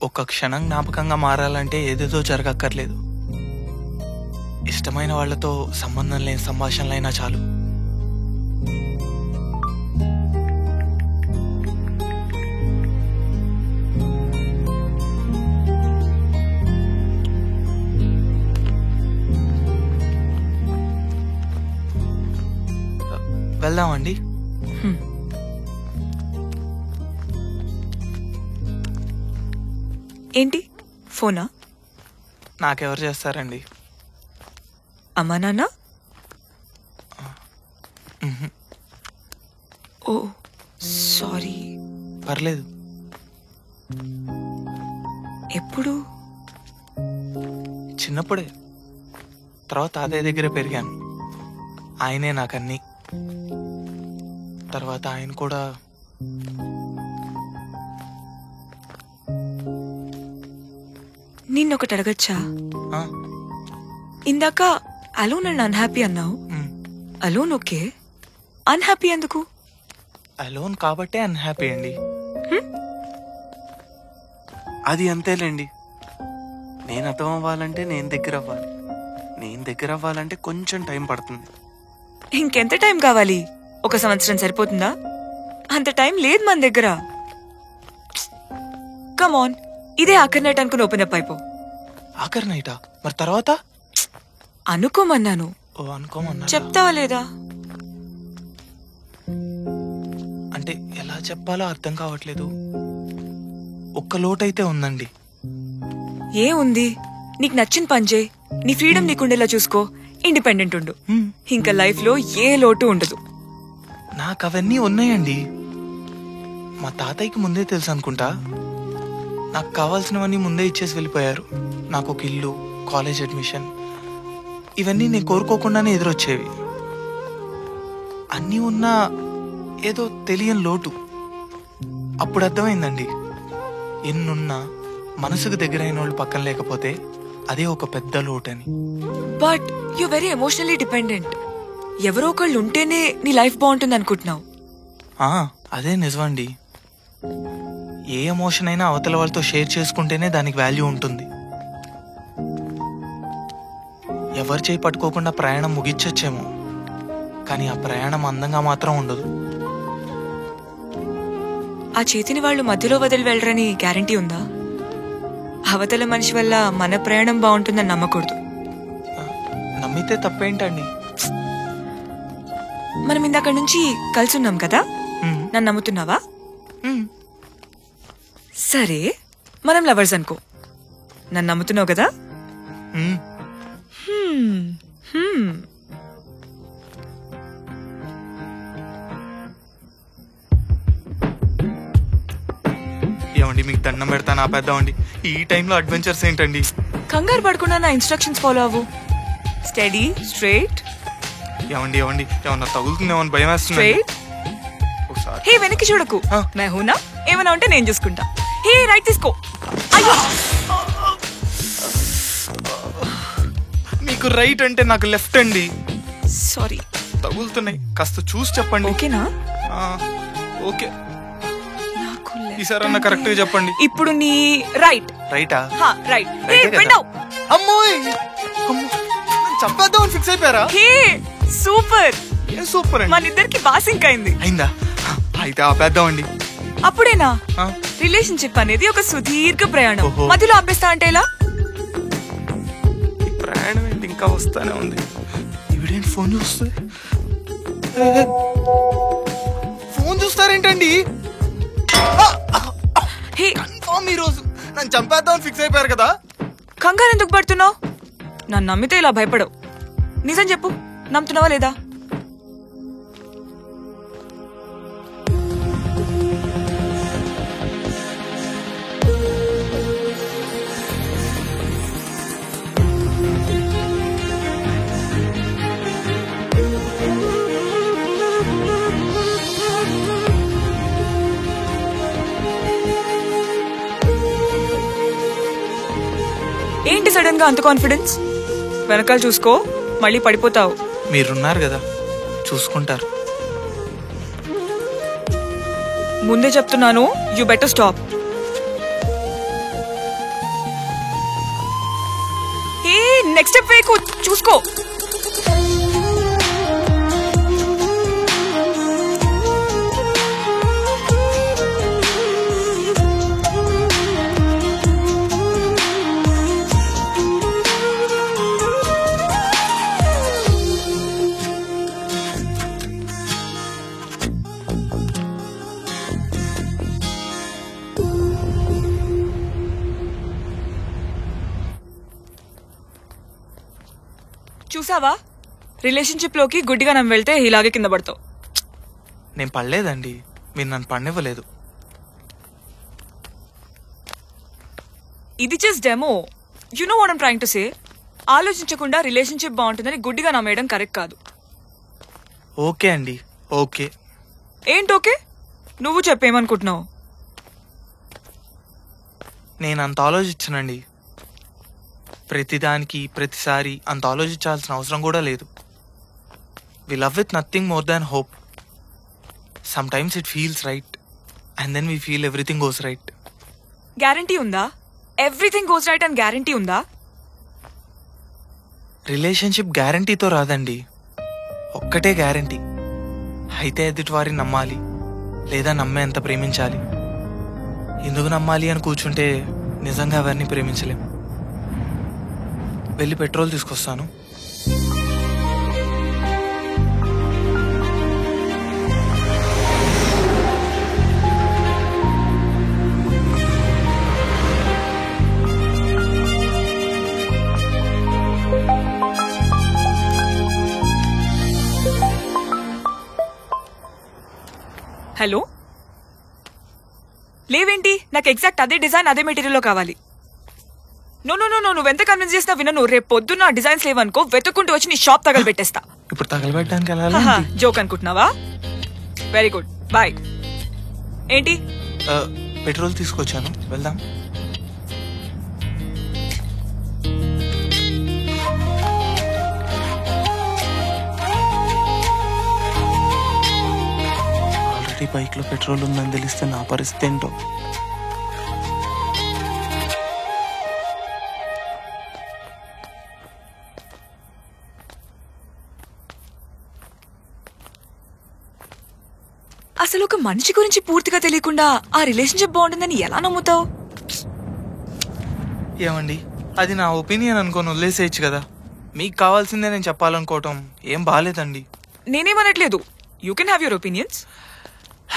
ఒక క్షణం జ్ఞాపకంగా మారాలంటే ఏదేదో జరగక్కర్లేదు. ఇష్టమైన వాళ్లతో సంబంధం లేని సంభాషణలైనా చాలు. వెళ్దామండి. ఏంటి ఫోనా? నాకెవరు చేస్తారండి? అమ్మా నాన్న? ఓ సారీ. పర్లేదు. ఎప్పుడు? చిన్నప్పుడే. తర్వాత తాతయ్య దగ్గర పెరిగాను. ఆయనే నాకన్నీ. తర్వాత ఆయన కూడా నిన్నొకటి అడగచ్చా? ఇందాక అలోన్ అండ్ అన్హ్యాపీ అన్నావు. అలోన్ ఓకే, అన్హ్యాపీ ఎందుకు? అలోన్ కాబట్టే అన్హ్యాపీ అండి. అది అంతేలేండి. నేను అర్థం అవ్వాలంటే నేను దగ్గర అవ్వాలి. నేను దగ్గర అవ్వాలంటే కొంచెం టైం పడుతుంది. ఇంకెంత టైం కావాలి? 1 సంవత్సరం సరిపోతుందా? అంత టైం లేదు మన దగ్గర. కమాన్, ఇదే ఆఖరి నైట్ అనుకుని ఓపెన్ అప్ అయిపో. ఆఖరి నైటా? మరి తర్వాత? అనుకోమన్నాను. ఓ అనుకోమన్నా. చెప్తావా లేదా? అంటే ఎలా చెప్పాలో అర్థం కావట్లేదు. ఒక్క లోటైతే ఉందండి. ఏ ఉంది? నీకు నచ్చిన పని చేయి, నీ ఫ్రీడమ్ నీకుండేలా చూసుకో, ఇండిపెండెంట్ ఉండు. ఇంకా లైఫ్ లో ఏ లోటు ఉండదు. నాకు అవన్నీ ఉన్నాయండి. మా తాతయ్యకి ముందే తెలుసు అనుకుంటా. నాకు కావాల్సినవన్నీ ముందే ఇచ్చేసి వెళ్ళిపోయారు. నాకు ఒక ఇల్లు, కాలేజ్ అడ్మిషన్, ఇవన్నీ నేను కోరుకోకుండానే ఎదురొచ్చేవి. అన్నీ ఉన్నా ఏదో తెలియని లోటు. అప్పుడు అర్థమైందండి, ఎన్నున్నా మనసుకు దగ్గరైన వాళ్ళు పక్కన లేకపోతే అదే ఒక పెద్ద లోటని. But you very emotionally dependent. ఎవరో ఒకళ్ళు ఉంటేనే నీ లైఫ్ బాగుంటుంది అనుకుంటున్నావు. అదే నిజమండి. ఏ ఎమోషన్ అయినా అవతల వాళ్ళతో షేర్ చేసుకుంటేనే దానికి వాల్యూ ఉంటుంది. ఎవరు చేయి పట్టుకోకుండా ప్రయాణం ముగిచ్చొచ్చేమో, కానీ ఆ ప్రయాణం అందంగా మాత్రం ఉండదు. ఆ చేతిని వాళ్ళు మధ్యలో వదిలి వెళ్ళరని గ్యారంటీ ఉందా? అవతల మనిషి వల్ల మన ప్రయాణం బాగుంటుందని నమ్మకూడదు. నమ్మితే తప్పేంటండి? మనం ఇందాక నుంచి కలిసి ఉన్నాం కదా, నన్ను నమ్ముతున్నావా? సరే, మనం లవర్స్ అనుకో, నన్ను నమ్ముతున్నావు కదా? ఏమండి, మీకు దండం పెడతాను, ఆపేద్దామండి. ఈ టైంలో అడ్వెంచర్స్ ఏంటండి? కంగారు పడకుండా నా ఇన్స్ట్రక్షన్స్ ఫాలో అవ్వు. Study, straight. ఏమండి ఏమన్నా తగులుతుందేమని భయం వేస్తుంది. హే, వెనక్కి చూడకు. మే హూనా, ఏమన్నా ఉంటే నేను చూసుకుంటా. హే, రైట్ తీసుకో. అయ్యో, మీకు రైట్ అంటే నాకు లెఫ్ట్ అండి. సారీ, తగులుతున్నాయి, కాస్త చూసి చెప్పండి. ఓకేనా? ఓకే, ఈసారి అన్న కరెక్ట్ గా చెప్పండి. ఇప్పుడు నీ రైట్. రైటా? రైట్. హే, బెండౌ. అమ్మోయ్, చంపేద్దామని ఫిక్స్ అయిపోయారా? హే, సూపర్. ఏం సూపర్ అండి. మన ఇద్దరికి బాసింక్ అయింది. అయిందా? అయితే ఆపేద్దామండి. అప్పుడేనా? రిలేషన్షిప్ అనేది ఒక సుదీర్ఘ ప్రయాణం. మధ్యలో ఆపేస్తా అంటే ఎలా? ఈ ప్రయాణం ఏంటి ఇంకా ఇంకా వస్తానే ఉంది. ఇవిడేంటి ఫోన్ చూస్తే? ఫోన్ చూస్తారేంటండి? కన్ఫర్మ్ ఈరోజు నన్ను చంపేద్దామని ఫిక్స్ అయిపోయారు కదా. కంగారు ఎందుకు పడుతున్నావు? నన్ను నమ్మితే ఇలా భయపడవు. నిజం చెప్పు, నమ్ముతున్నావా లేదా? ఏంటి సడన్ గా అంత కాన్ఫిడెన్స్? వెనకాల చూసుకో, మళ్ళీ పడిపోతావు. మీరున్నారు కదా, చూసుకుంటారు. ముందే చెప్తున్నాను, యు బెటర్ స్టాప్. ఏ నెక్స్ట్ స్టెప్ వేయకు, చూసుకో. చూసావా, రిలేషన్షిప్ లోకి గుడ్డిగా నమ్మి వెళ్తే ఇలాగే కింద పడతావు. నేను పడలేదండి, మీరు నన్ను పడనివ్వలేదు. ఇది just demo. You know what I'm trying to say. ఆలోచించకుండా రిలేషన్షిప్ బాగుంటుందని గుడ్డిగా నమ్మేయడం కరెక్ట్ కాదు. ఓకే అండి, ఓకే. ఏంటి ఓకే? నువ్వు చెప్పేమనుకుంటున్నావు? నేను అంత ఆలోచించనండి. ప్రతిదానికి ప్రతిసారి అంత ఆలోచించాల్సిన అవసరం కూడా లేదు. We love with nothing more than hope. Sometimes it feels right and then we feel everything goes right. Guarantee ఉందా? ఎవ్రీథింగ్ గోస్ రైట్ అని గ్యారంటీ ఉందా? రిలేషన్షిప్ గ్యారంటీతో రాదండి, ఒక్కటే గ్యారంటీ. అయితే ఎదుటి వారిని నమ్మాలి, లేదా నమ్మేంత ప్రేమించాలి. ఎందుకు నమ్మాలి అని కూర్చుంటే నిజంగా ఎవరిని ప్రేమించలేం. వెళ్ళి పెట్రోల్ తీసుకొస్తాను. హలో, లేవేంటి? నాకు ఎగ్జాక్ట్ అదే డిజైన్ అదే మెటీరియల్లో కావాలి. నో నో నో నో, నువ్వెంత కన్విన్స్ చేసినా వినను. రేపు పొద్దున్న డిజైన్స్ లేవనుకో, వెతుక్కుంటూ వచ్చి నీ షాప్ తగలబెట్టేస్తా. ఇప్పుడు తగలబెట్టడానికి వెళ్ళాలి. జోక్ అనుకుంటున్నావా? Very good, boy. ఏంటి? పెట్రోల్ తీసుకొచ్చాను, వెళ్దాం. ఆల్రెడీ బైక్ లో పెట్రోల్ ఉందని తెలిస్తే నా పరిస్థితి ఏంటో. అసలు ఒక మనిషి గురించి పూర్తిగా తెలియకుండా ఆ రిలేషన్షిప్ బాగుంటుందని ఎలా నమ్ముతావు? ఏమండి, అది నా ఒపీనియన్ అనుకోని వదిలేసేయచ్చు కదా. మీకు కావాల్సిందే నేను చెప్పాలనుకోవటం ఏం బాలేదండి. నేనేమనట్లేదు. You can have your opinions.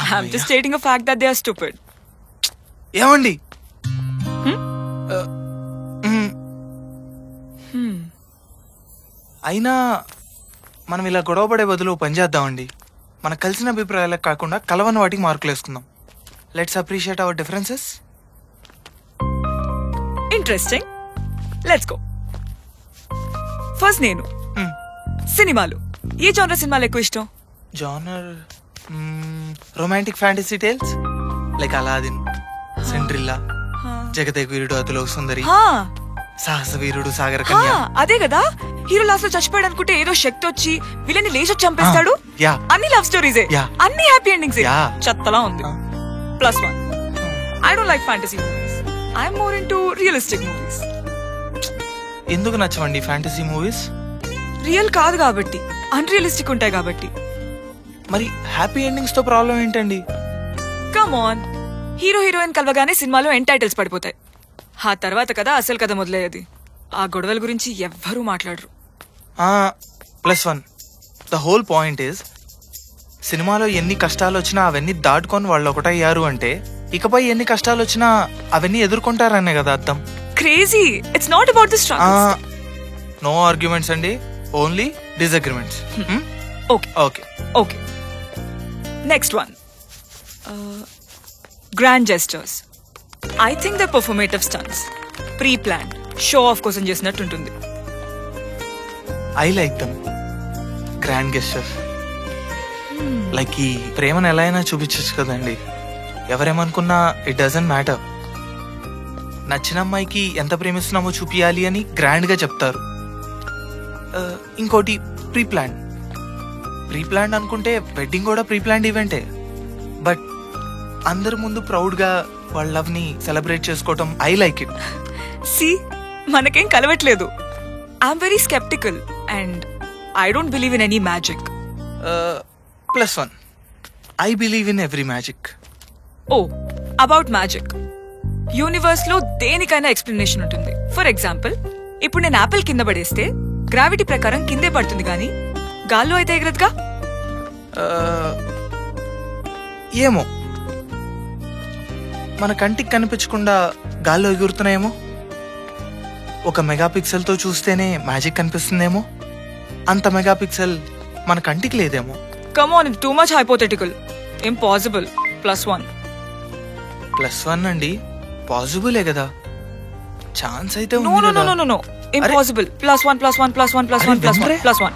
I'm just stating a fact that they are stupid. ఏమండి, అయినా మనం ఇలా గొడవపడే బదులు పని చేద్దామండి. మనకు కలిసిన అభిప్రాయాలకు కాకుండా కలవని వాటికి మార్కులు వేసుకుందాం. Let's appreciate our differences. Interesting, let's go. First నేను సినిమాలు ఏ జానర్ సినిమాలు ఎక్కువ ఇష్టం? Genre romantic fantasy tales like Aladdin, Cinderella, Jagadeka Veerudu Athiloka Sundari, Sahasa Veerudu సాగర కన్య. అదే కదా, హీరో లాస్ట్ లో చచ్చిపోయాడు అనుకుంటే ఏదో శక్తి వచ్చి విలన్ని లేచి చంపేస్తాడు. అన్ని లవ్ స్టోరీసే, అన్ని హ్యాపీ ఎండింగ్స్. చెత్తలా ఉంది. +1. I don't like fantasy movies. I'm more into realistic movies. ఎందుకు నచ్చవండి ఫ్యాంటసీ మూవీస్? రియల్ కాదు కాబట్టి, అన్రియలిస్టిక్ ఉంటాయి కాబట్టి. మరి హ్యాపీ ఎండింగ్స్ తో ప్రాబ్లం ఏంటండి? కమ్ ఆన్, హీరో హీరోయిన్ కలవగానే సినిమాలో ఎండ్ టైటిల్స్ పడిపోతాయి. ఆ తర్వాత కదా అసలు కథ మొదలయ్యేది. ఆ గొడవల గురించి ఎవ్వరూ మాట్లాడరు. +1. ద హోల్ పాయింట్ ఈజ్ సినిమాలో ఎన్ని కష్టాలు వచ్చినా అవన్నీ దాటుకొని వాళ్ళు ఒకటయ్యారు అంటే ఇకపై ఎన్ని కష్టాలు వచ్చినా అవన్నీ ఎదుర్కొంటారనే కదా అర్థం. Crazy. It's not about the struggles. No arguments అండి, only disagreements. Okay okay okay. Next one, grand gestures. I think the performative stunts pre plan show off కోసం చేసినట్టు ఉంటుంది. I like them grand gestures. Like ఈ ప్రేమను ఎలా అయినా చూపించచ్చు కదండి. ఎవరేమనుకున్నా ఇట్ డజంట్ మ్యాటర్. నచ్చిన అమ్మాయికి ఎంత ప్రేమిస్తున్నామో చూపియాలి అని గ్రాండ్ గా చెప్తారు. ఇంకోటి ప్రీ ప్లాన్. ప్రీ ప్లాన్ అనుకుంటే వెడ్డింగ్ కూడా ప్రీ ప్లాన్ ఈవెంటే. బట్ అందరి ముందు ప్రౌడ్ గా వాళ్ళ లవ్ ని సెలబ్రేట్ చేసుకోవటం ఐ లైక్ ఇట్. సి, మనకేం కలవట్లేదు. I'm very sceptical and I don't believe in any magic. +1, I believe in every magic. Oh, about magic. Universe లో దేనికైనా ఎక్స్ప్లెనేషన్ ఉంటుంది. ఫర్ ఎగ్జాంపుల్, ఇప్పుడు నేను యాపిల్ కింద పడేస్తే గ్రావిటీ ప్రకారం కిందే పడుతుంది, కానీ గాల్లో అయితే ఎగరదుగా. ఏమో, మన కంటికి కనిపించకుండా గాల్లో ఎగురుతున్నాయేమో. 1 మెగాపిక్సెల్ తో చూస్తేనే మ్యాజిక్ కనిపిస్తుందేమో. అంత మెగాపిక్సెల్ మన కంటికి లేదేమో. Come on, it too much hypothetical. Impossible. +1. +1 అండి, పాసిబులే కదా. ఛాన్స్ అయితే no no no no no, impossible. +1 +1 +1 +1 +1 +1.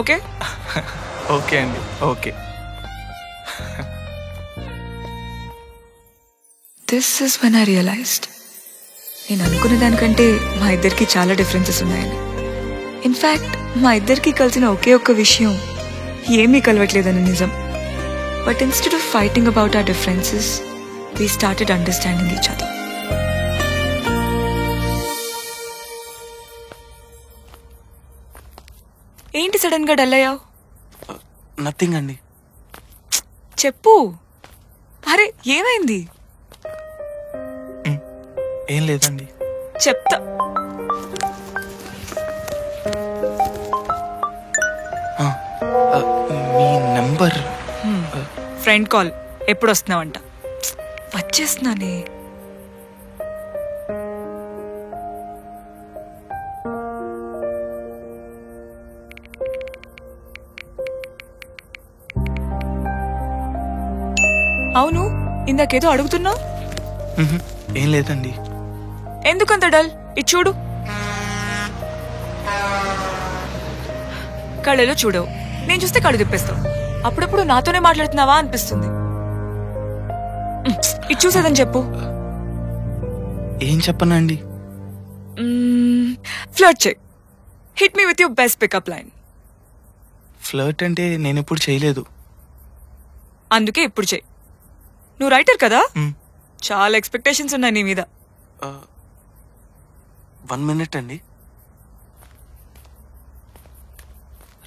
Okay okay అండి, okay. This is when I realised నేను అనుకునే దానికంటే మా ఇద్దరికి చాలా డిఫరెన్సెస్ ఉన్నాయని. ఇన్ఫాక్ట్ మా ఇద్దరికి కలిసిన ఒకే ఒక్క విషయం ఏమీ కలవట్లేదని నిజం. But instead of fighting about our differences, we started understanding each other. ఏంటి సడన్ గా డల్ అయ్యావు? నథింగ్ అండి. చెప్పు. అరే ఏమైంది? ఏం లేదండి. చెప్తా. మీ నంబర్ ఫ్రెండ్ కాల్. ఎప్పుడు వస్తున్నావంట? వచ్చేస్తున్నానే. అవును, ఇందాకేదో అడుగుతున్నావు. ఏం లేదండి. ఎందుకంత డల్? ఇది చూడు. కళ్ళలో చూడవు, నేను చూస్తే కళ్ళు తిప్పేస్తావు. అప్పుడప్పుడు నాతోనే మాట్లాడుతున్నావా అనిపిస్తుంది. ఇది చూసేదని చెప్పు. ఏం చెప్పనండి? ఫ్లర్ట్ చేయి. Hit me with your best pickup line. Flirt అంటే నేను ఎప్పుడు చేయలేదు. అందుకే ఇప్పుడు చేయి. నువ్వు రైటర్ కదా, చాలా ఎక్స్పెక్టేషన్స్ ఉన్నాయి నీ మీద. 1 minute అండి.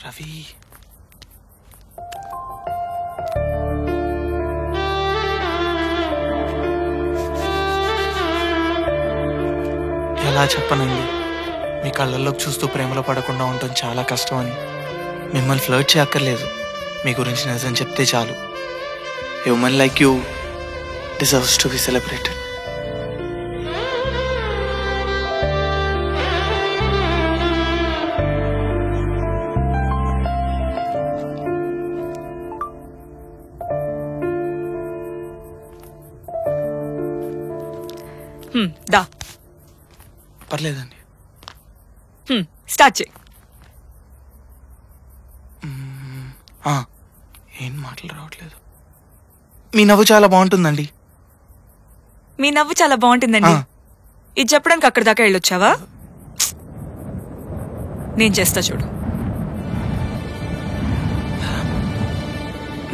రవి, ఎలా చెప్పనండి? మీ కళ్ళల్లోకి చూస్తూ ప్రేమలో పడకుండా ఉండటం చాలా కష్టం అని. మిమ్మల్ని ఫ్లర్ట్ చేయక్కర్లేదు, మీ గురించి నిజం చెప్తే చాలు. Human like you deserves to be celebrated. దా. పర్లేదండి. స్టార్ట్ చేయి. ఏం మాటలు రావట్లేదు. మీ నవ్వు చాలా బాగుంటుందండి. మీ నవ్వు చాలా బాగుంటుందండి. ఇది చెప్పడానికి అక్కడి దాకా వెళ్ళొచ్చావా? నేను చేస్తా చూడు.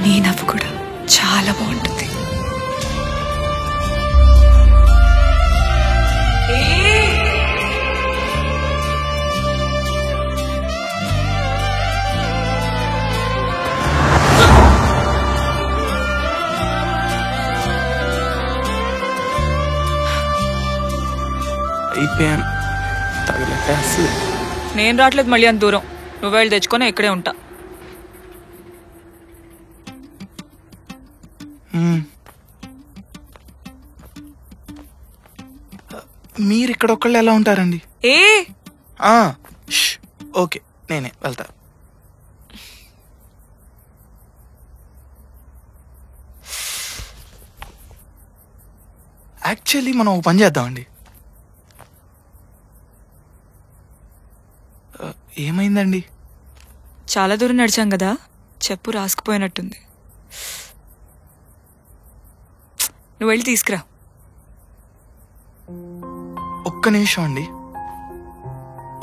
నీ నవ్వు కూడా చాలా బాగుంటుంది. అయిపోయాను. తగిలేక అసలు నేను రావట్లేదు మళ్ళీ అంత దూరం. నువ్వు వెళ్ళి తెచ్చుకొని ఇక్కడే ఉంటా. మీరు ఇక్కడ ఒక్కళ్ళు ఎలా ఉంటారండి? ఏ ఓకే, నేనే వెళ్తా. యాక్చువల్లీ మనం ఒక పని చేద్దామండి. ఏమైందండి? చాలా దూరం నడిచాం కదా, చెప్పు రాసుకుపోయినట్టుంది. నువ్వు వెళ్ళి తీసుకురా. ఒక్క నిమిషం అండి,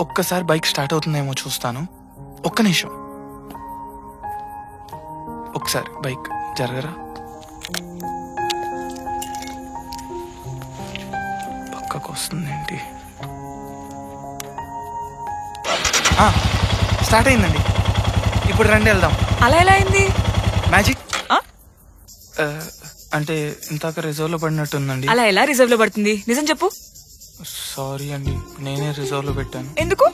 ఒక్కసారి బైక్ స్టార్ట్ అవుతుందేమో చూస్తాను. ఒక్క నిమిషం, ఒకసారి బైక్ జరగరా. పక్కకు వస్తుందేంటి? స్టార్ట్ అయిందండి. ఇప్పుడు రండి వెళ్దాం. అలా ఎలా అయింది? మ్యాజిక్. అంటే ఇంతాక రిజర్వ్ లో పడినట్టుందండి. అలా ఎలా రిజర్వ్ లో పడుతుంది? నిజం చెప్పు. సారీ అండి, నేనే రిజర్వ్ లో పెట్టాను. ఎందుకు?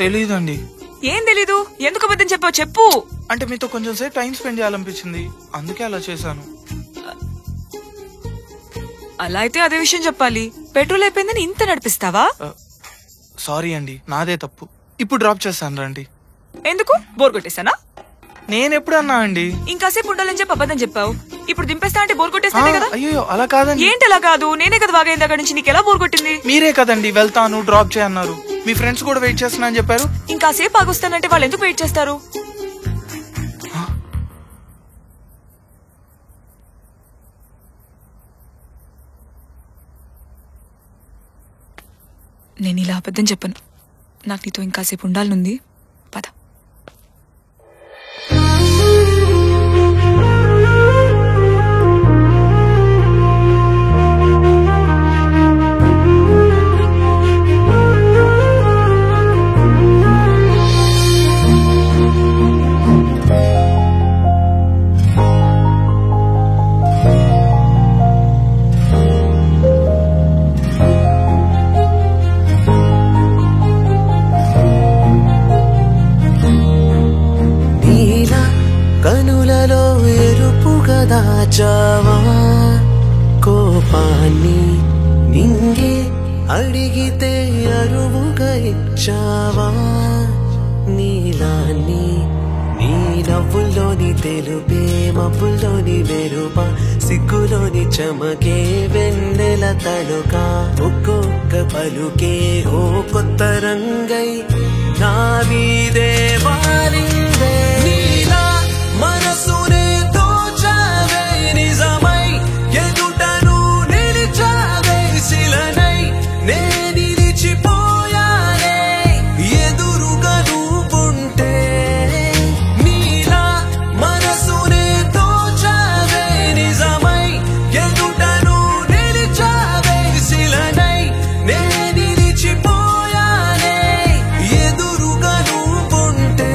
తెలీదండి. ఏం తెలీదు? ఎందుకు అబద్ధం చెప్పావు చెప్పు. అంటే మీతో కొంచెం సేపు టైం స్పెండ్ చేయాలనిపించింది, అందుకే అలా చేశాను. అలా అయితే అదే విషయం చెప్పాలి. పెట్రోల్ అయిపోయిందని ఇంత నడిపిస్తావా? సారీ అండి, నాదే తప్పు. ఇప్పుడు డ్రాప్ చేస్తాను రండి. ఎందుకు? బోర్ కొట్టేసానా? నేనెప్పుడు అన్నా అండి? ఇంకాసేపు ఉండాలని చెప్పి అబద్ధం చెప్పావు. ఇప్పుడు దింపేస్తా అంటే బోర్ కొట్టేస్తానే కదా. అయ్యో అలా కాదండి. ఏంటి అలా కాదు? నేనే కదా బాగా అయింది. అక్కడి నుంచి నీకు ఎలా బోర్ కొట్టింది? మీరే కదండి వెళ్తాను డ్రాప్ చేయన్నారు. మీ ఫ్రెండ్స్ కూడా వెయిట్ చేస్తున్నా అని చెప్పారు. ఇంకాసేపు ఆగొస్తానంటే వాళ్ళు ఎందుకు వెయిట్ చేస్తారు? నేను ఇలా అబద్ధం చెప్పను. నాకు నీతో ఇంకాసేపు ఉండాలనుంది. పద. కనులలో ఎరుపుగా దాచావా కోపాన్ని, నింగి అడిగితే అరువుగా ఇచ్చావా నీలాన్ని. నీ నవ్వుల్లోని తెలుపే మబ్బుల్లోని మెరుప, సిగ్గులోని చమకే వెన్నెల తడుక, ఒక్కొక్క పలుకే ఓ కొత్త రంగై నా మీదే వాలిందే. మనసునే తోచావే నిజమై, ఎదుటను నిలిచావే శిలనై, నే నిలిచిపోయానే ఎదురుగా నువ్వుంటే. నీలా మనసునే తోచావే నిజమై, ఎదుటను నిలిచావే శిలనై, నే నిలిచిపోయానే ఎదురుగా నువ్వుంటే.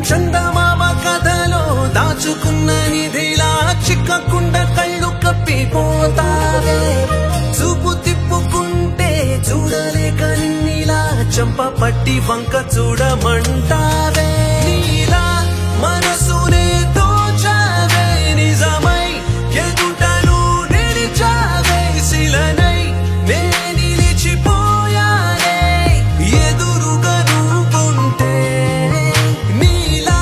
చందమామ కథలో దాచుకున్న నిధిలా చిక్కకుండా కళ్ళు కప్పిపోతావే, చూపు తిప్పుకుంటే చూడలేక నిన్నిలా చంప పట్టి వంక చూడమంటావే. నీలా మనసునే తోచావే నిజమై, ఎదుటను నిలిచావే శిలనై, నే నిలిచిపోయానే ఎదురుగా నువ్వుంటే. నీలా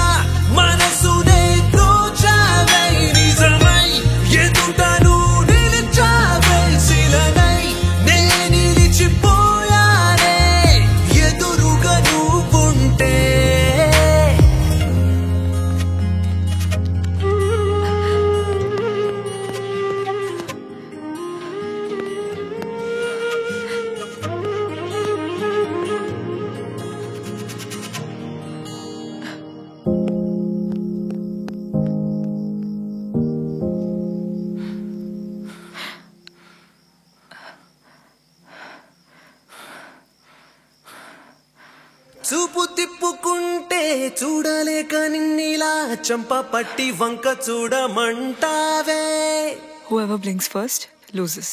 మనసునే తోచావే నిజమై, ఎదుటను నిలిచావే శిలనై, నే నిలిచిపోయానే ఎదురుగా నువ్వుంటే. చూపు తిప్పుకుంటే చూడలేక నిన్నిలా చంప పట్టి వంక చూడమంటావే. Whoever blinks first loses.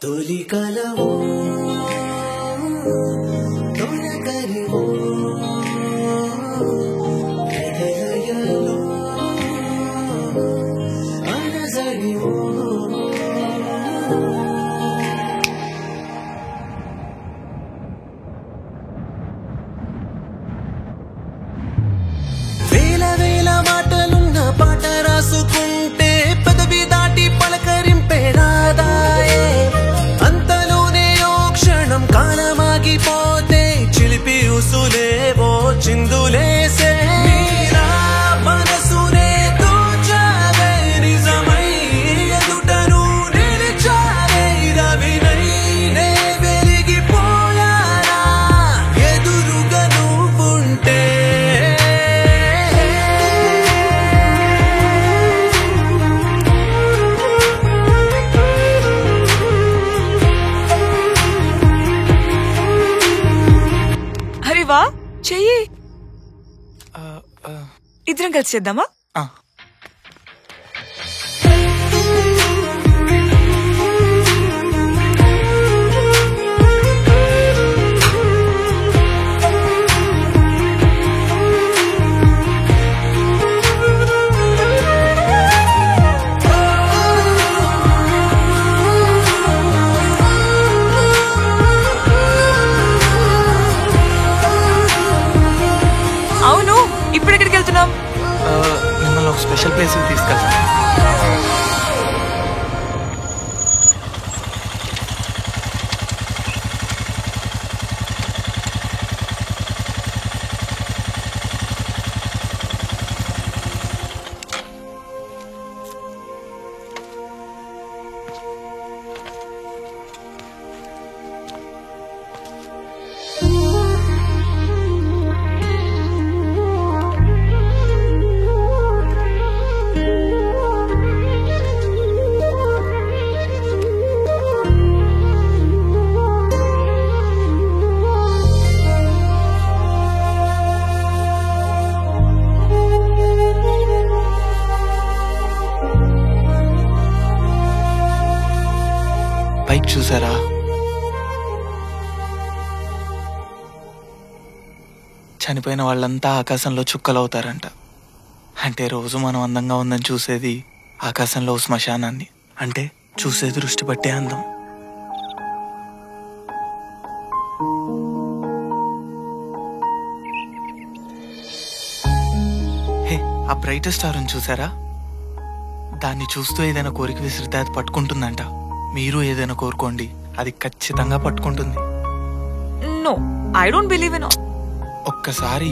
తొలి కలవో తొలకరివో హృదయలో అలజడివో. వేల వేల మాటలున్న పాట రాసుకుంటే పదవి దాటి పలకరింపే రాదాయే. అంతలోనే ఓ క్షణం కాలమాగిపోతే చిలిపి ఉసులేవో చిందులేసే. మీరా మనసునే తోచావే నిజమై ఎదుటను నిలిచావే రవినై నే వెలిగిపోయానా ఎదురుగా నువ్వుంటే. అరే వా చెయ్యి. ఇద్దరం కలిసి చేద్దామా? అవును, ఇప్పుడు ఎక్కడికి వెళ్తున్నాం? మిమ్మల్ని ఒక స్పెషల్ ప్లేస్కి తీసుకెళ్తాను. పైకి చూసారా? చనిపోయిన వాళ్ళంతా ఆకాశంలో చుక్కలవుతారంట. అంటే రోజు మనం అందంగా ఉందని చూసేది ఆకాశంలో శ్మశానాన్ని. అంటే చూసే దృష్టి బట్టే అందం. హే, ఆ బ్రైటెస్ట్ స్టార్ చూసారా? దాన్ని చూస్తూ ఏదైనా కోరిక విసిరితే అది పట్టుకుంటుందంట. మీరు ఏదైనా కోరుకోండి, అది ఖచ్చితంగా పట్టుకుంటుంది. No, I don't believe in. ఒక్కసారి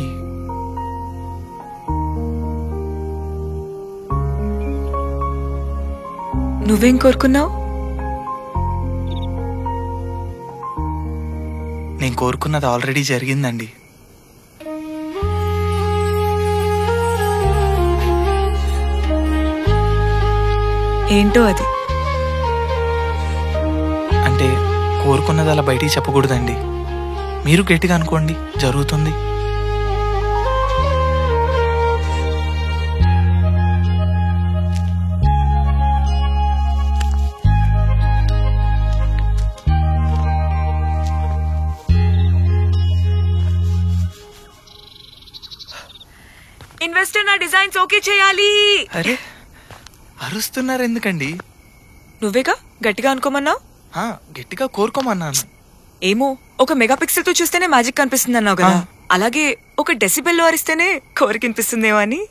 నువ్వేం కోరుకున్నావు? నేను కోరుకున్నది ఆల్రెడీ జరిగిందండి. ఏంటో అది? అంటే కోరుకున్నది అలా బయటికి చెప్పకూడదండి. మీరు గట్టిగా అనుకోండి, జరుగుతుంది. ఇన్వెస్టర్ నా డిజైన్స్ ఓకే చేయాలి. అరే అరుస్తున్నారు ఎందుకండి? నువ్వేగా గట్టిగా అనుకోమన్నావు. గట్టిగా కోరుకోమన్నాను. ఏమో, ఒక మెగాపిక్సెల్ తో చూస్తేనే మ్యాజిక్ కనిపిస్తుంది అన్నావు కదా, అలాగే ఒక డెసిబెల్ లో అరిస్తేనే కోరిక అనిపిస్తుందేమో అని.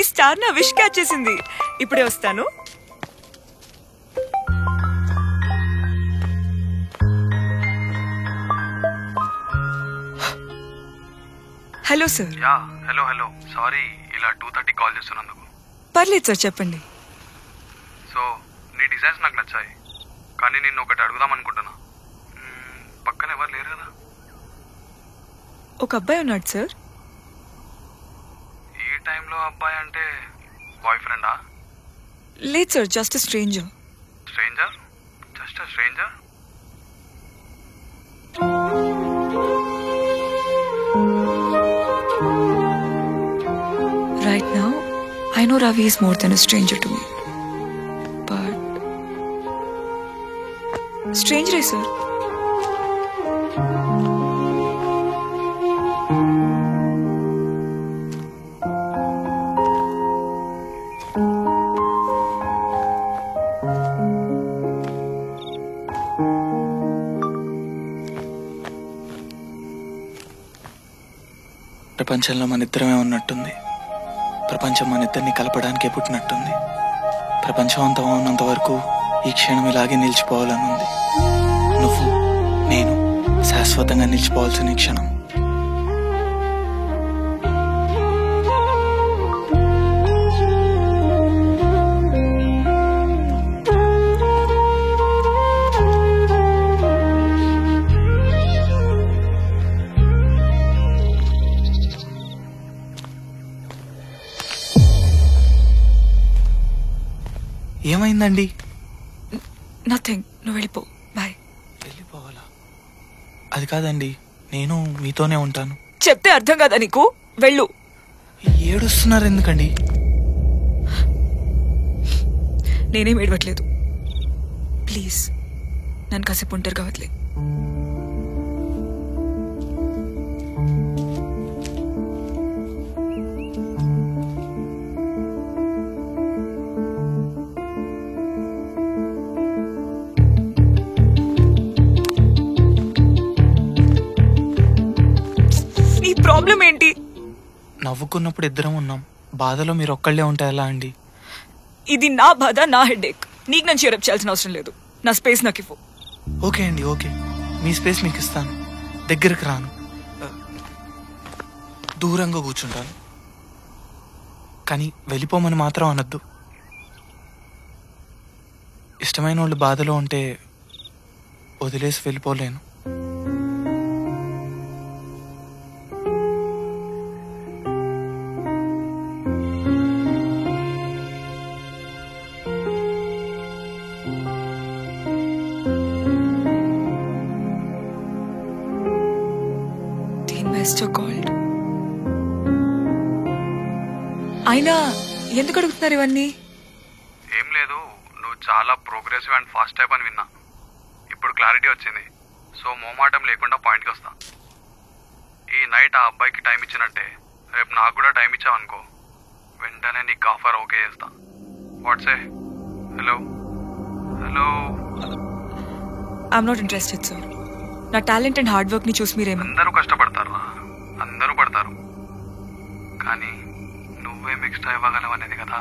స్టార్ నా విష్ క్యాచ్ చేసింది. ఇప్పుడే వస్తాను. Hello sir. హలో సారీ, ఇలా 2:30 కాల్ చేస్తున్నందుకు. పర్లేదు సార్, చెప్పండి. సో నీ డిజైన్స్ నాకు నచ్చాయి, కానీ నిన్ను ఒకటి అడుగుదాం అనుకుంటున్నా. పక్కన ఎవరు లేరు కదా? ఒక అబ్బాయి ఉన్నాడు సార్. ఈ టైంలో అబ్బాయి అంటే బాయ్ ఫ్రెండా? లేదు sir, just stranger. Stranger? Just stranger? Right now, I know Ravi is more than a stranger to me. But stranger, sir. ప్రపంచంలో మన ఇద్దరమే ఉన్నట్టుంది. ప్రపంచం మన ఇద్దరిని కలపడానికే పుట్టినట్టుంది. ప్రపంచం అంతం ఉన్నంత వరకు ఈ క్షణం ఇలాగే నిలిచిపోవాలనుంది. నువ్వు నేను శాశ్వతంగా నిలిచిపోవాల్సిన ఈ క్షణం. ఏమైందండి? నథింగ్, నువ్వు వెళ్ళిపో. బాయ్. వెళ్ళిపోవాలా? అది కాదండి, నేను మీతోనే ఉంటాను. చెప్తే అర్థం కాదా నీకు? వెళ్ళు. ఏడుస్తున్నారు ఎందుకండి? నేనేం ఏడవట్లేదు. ప్లీజ్ నన్ను కాసేపు ఉంటారు కావట్లే. ప్రాబ్లం ఏంటి? నవ్వుకున్నప్పుడు ఇద్దరం ఉన్నాం, బాధలో మీరు ఒక్కళ్ళే ఉంటా ఎలా అండి? ఇది నా బాధ, నా హెడేక్. నీకు నన్ను చేరప్ చేయాల్సిన అవసరం లేదు. నా స్పేస్ నాకు ఇవ్వు. ఓకే అండి, ఓకే. మీ స్పేస్ మీకు ఇస్తాను. దగ్గరికి రాను, దూరంగా కూర్చుంటాను. కానీ వెళ్ళిపోమని మాత్రం అనొద్దు. ఇష్టమైన వాళ్ళు బాధలో ఉంటే వదిలేసి వెళ్ళిపోలేను. అయినా ఎందుకు అడుగుతున్నారు ఇవన్నీ? ఏం లేదు, నువ్వు చాలా ప్రోగ్రెసివ్ అండ్ ఫాస్ట్ టైప్ అని విన్నా. ఇప్పుడు క్లారిటీ వచ్చింది. సో మోమాటం లేకుండా పాయింట్కి వస్తా. ఈ నైట్ ఆ అబ్బాయికి టైం ఇచ్చినట్టే రేపు నాకు కూడా టైం ఇచ్చావు అనుకో, వెంటనే నీకు ఆఫర్ ఓకే చేస్తా. What say? Hello hello. I'm not interested sir. నా టాలెంట్ అండ్ హార్డ్ వర్క్ ని చూసి మీరేమో. అందరూ కష్టపడతారా? అందరూ పడతారు, కానీ నువ్వేం ఎక్స్ట్రా ఇవ్వగలవు అనేది కదా.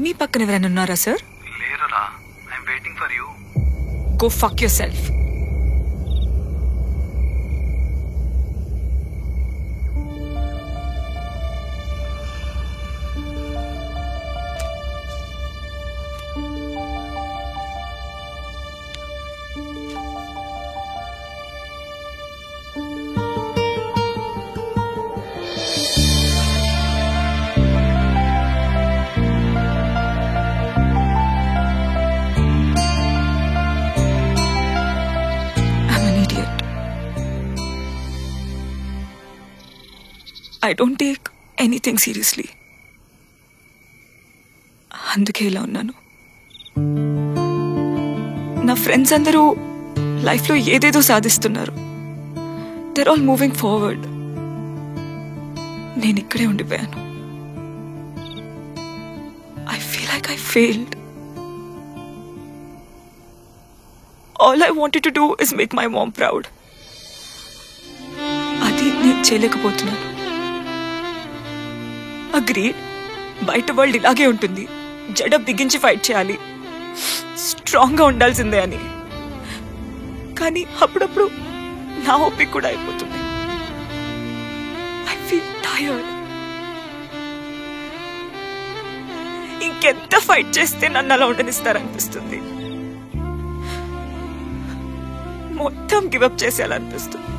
మీ పక్కన ఎవరైనా ఉన్నారా సార్? లేరురా. I'm waiting for you. Go fuck yourself. I don't take anything seriously. అందుకే ఇలా ఉన్నాను. నా ఫ్రెండ్స్ అందరూ లైఫ్లో ఏదేదో సాధిస్తున్నారు. They're all moving forward. నేను ఇక్కడే ఉండిపోయాను. I feel like I failed. All I wanted to do is make my mom proud. అది నేను చేయలేకపోతున్నాను. అగ్రీడ్, బయట వరల్డ్ ఇలాగే ఉంటుంది, జడ బిగించి ఫైట్ చేయాలి, స్ట్రాంగ్గా ఉండాల్సిందే అని. కానీ అప్పుడప్పుడు నా ఓపిక కూడా అయిపోతుంది. I feel tired. ఇంకెంత ఫైట్ చేస్తే నన్ను అలా ఉండనిస్తారనిపిస్తుంది. మొత్తం గివప్ చేసేయాలనిపిస్తుంది.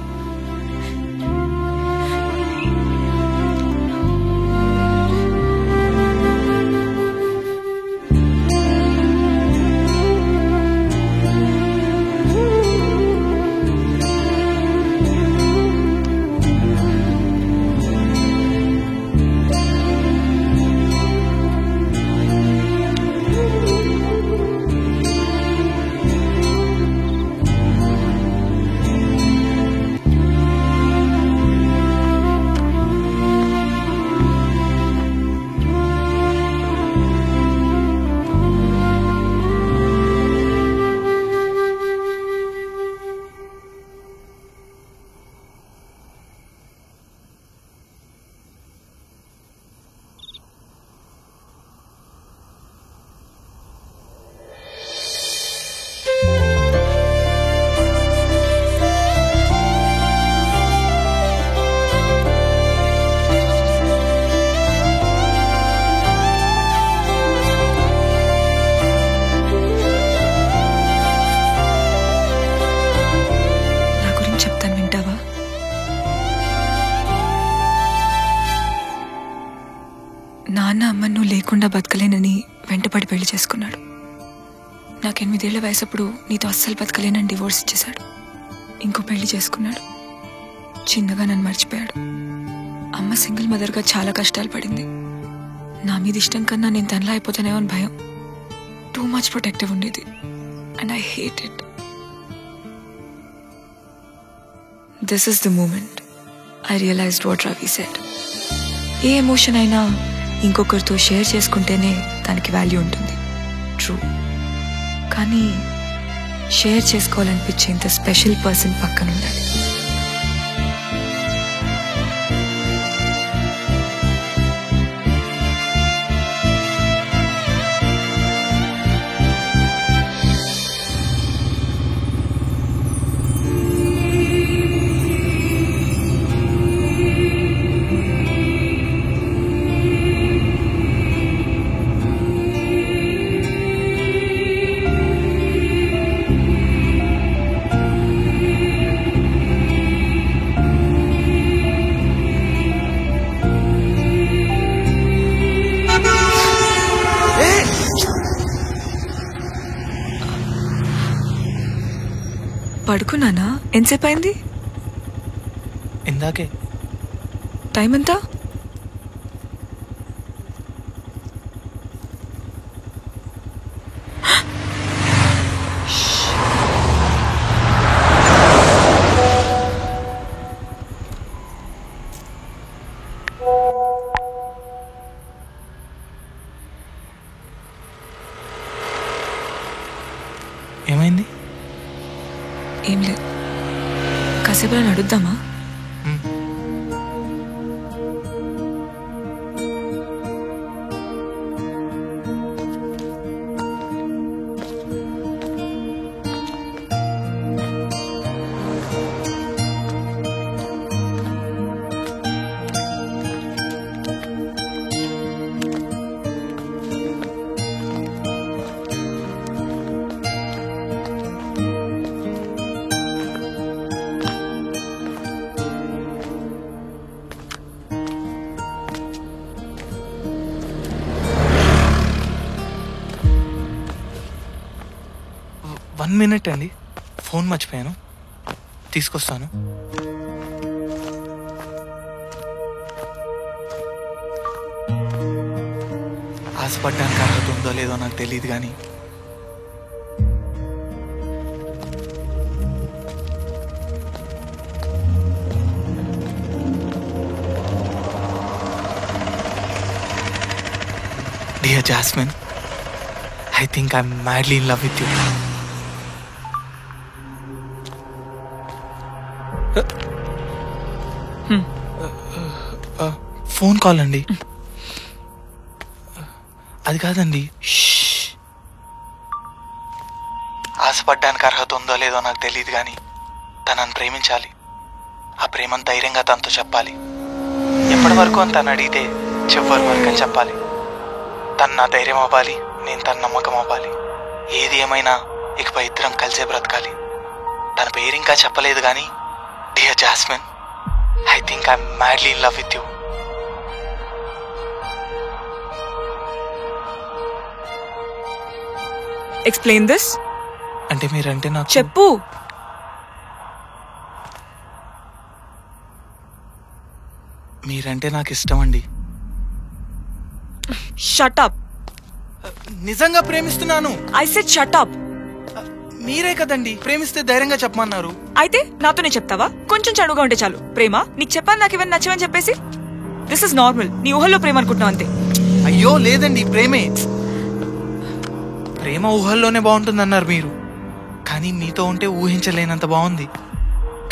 నాన్న అమ్మను లేకుండా బతకలేనని వెంటపడి పెళ్లి చేసుకున్నాడు. నాకు 8 ఏళ్ల వయసప్పుడు నీతో అస్సలు బతకలేనని డివోర్స్ ఇచ్చేశాడు. ఇంకో పెళ్లి చేసుకున్నాడు. చిన్నగా నన్ను మర్చిపోయాడు. అమ్మ సింగిల్ మదర్గా చాలా కష్టాలు పడింది. నా మీద ఇష్టం కన్నా నేను తనలా అయిపోతానేమో అని భయం. టూ మచ్ ప్రొటెక్టివ్ ఉండేది. And I hate it. This is the moment I realized what Ravi said. A emotion అయినా ఇంకొకరితో షేర్ చేసుకుంటేనే దానికి వాల్యూ ఉంటుంది. ట్రూ. కానీ షేర్ చేసుకోవాలనిపించే ఇంత స్పెషల్ పర్సన్ పక్కన ఉండాలి. పడుకున్నానా? ఎంతసేపు అయింది? ఇందాకే. టైం ఎంత? ఏమైంది? ఏం లేదు. కాసేపు నడుద్దామా? వన్ మినిట్ అండి, ఫోన్ మర్చిపోయాను, తీసుకొస్తాను. ఆశపడ్డానికి అర్హత ఉందో లేదో నాకు తెలియదు కానీ Dear Jasmine, I think I'm madly in love with you. Phone call అండి. అది కాదండి. ఆశపడ్డానికి అర్హత ఉందో లేదో నాకు తెలియదు కానీ తనని ప్రేమించాలి. ఆ ప్రేమను ధైర్యంగా తనతో చెప్పాలి. ఎప్పటి వరకు అని తను అడిగితే చివరి వరకు అని చెప్పాలి. తను నా ధైర్యం అవ్వాలి, నేను తన నమ్మకం అవ్వాలి. ఏది ఏమైనా ఇకపై ఇద్దరం కలిసే బ్రతకాలి. తన పేరు ఇంకా చెప్పలేదు కానీ dear jasmine, I think I'm madly in love with you. Explain this. అంటే మీరంటే నాకు చెప్పు. మీరంటే నాకు ఇష్టం అండి. Shut up. నిజంగా ప్రేమిస్తున్నాను. I said shut up. మీరే కదండి ప్రేమిస్తే ధైర్యంగా చెప్పమన్నారు. అయితే నాతోనే చెప్తావా? కొంచెం చనువుగా ఉంటే చాలు. ప్రేమ నీకు చెప్పాను, నాకు ఇవన్నీ నచ్చవని చెప్పేసి దిస్ ఇస్ నార్మల్. నీ ఊహల్లో ప్రేమ అనుకుంటున్నావు అంతే. అయ్యో లేదండి, ప్రేమే. ప్రేమ ఊహల్లోనే బాగుంటుంది అన్నారు మీరు, కానీ మీతో ఉంటే ఊహించలేనంత బాగుంది.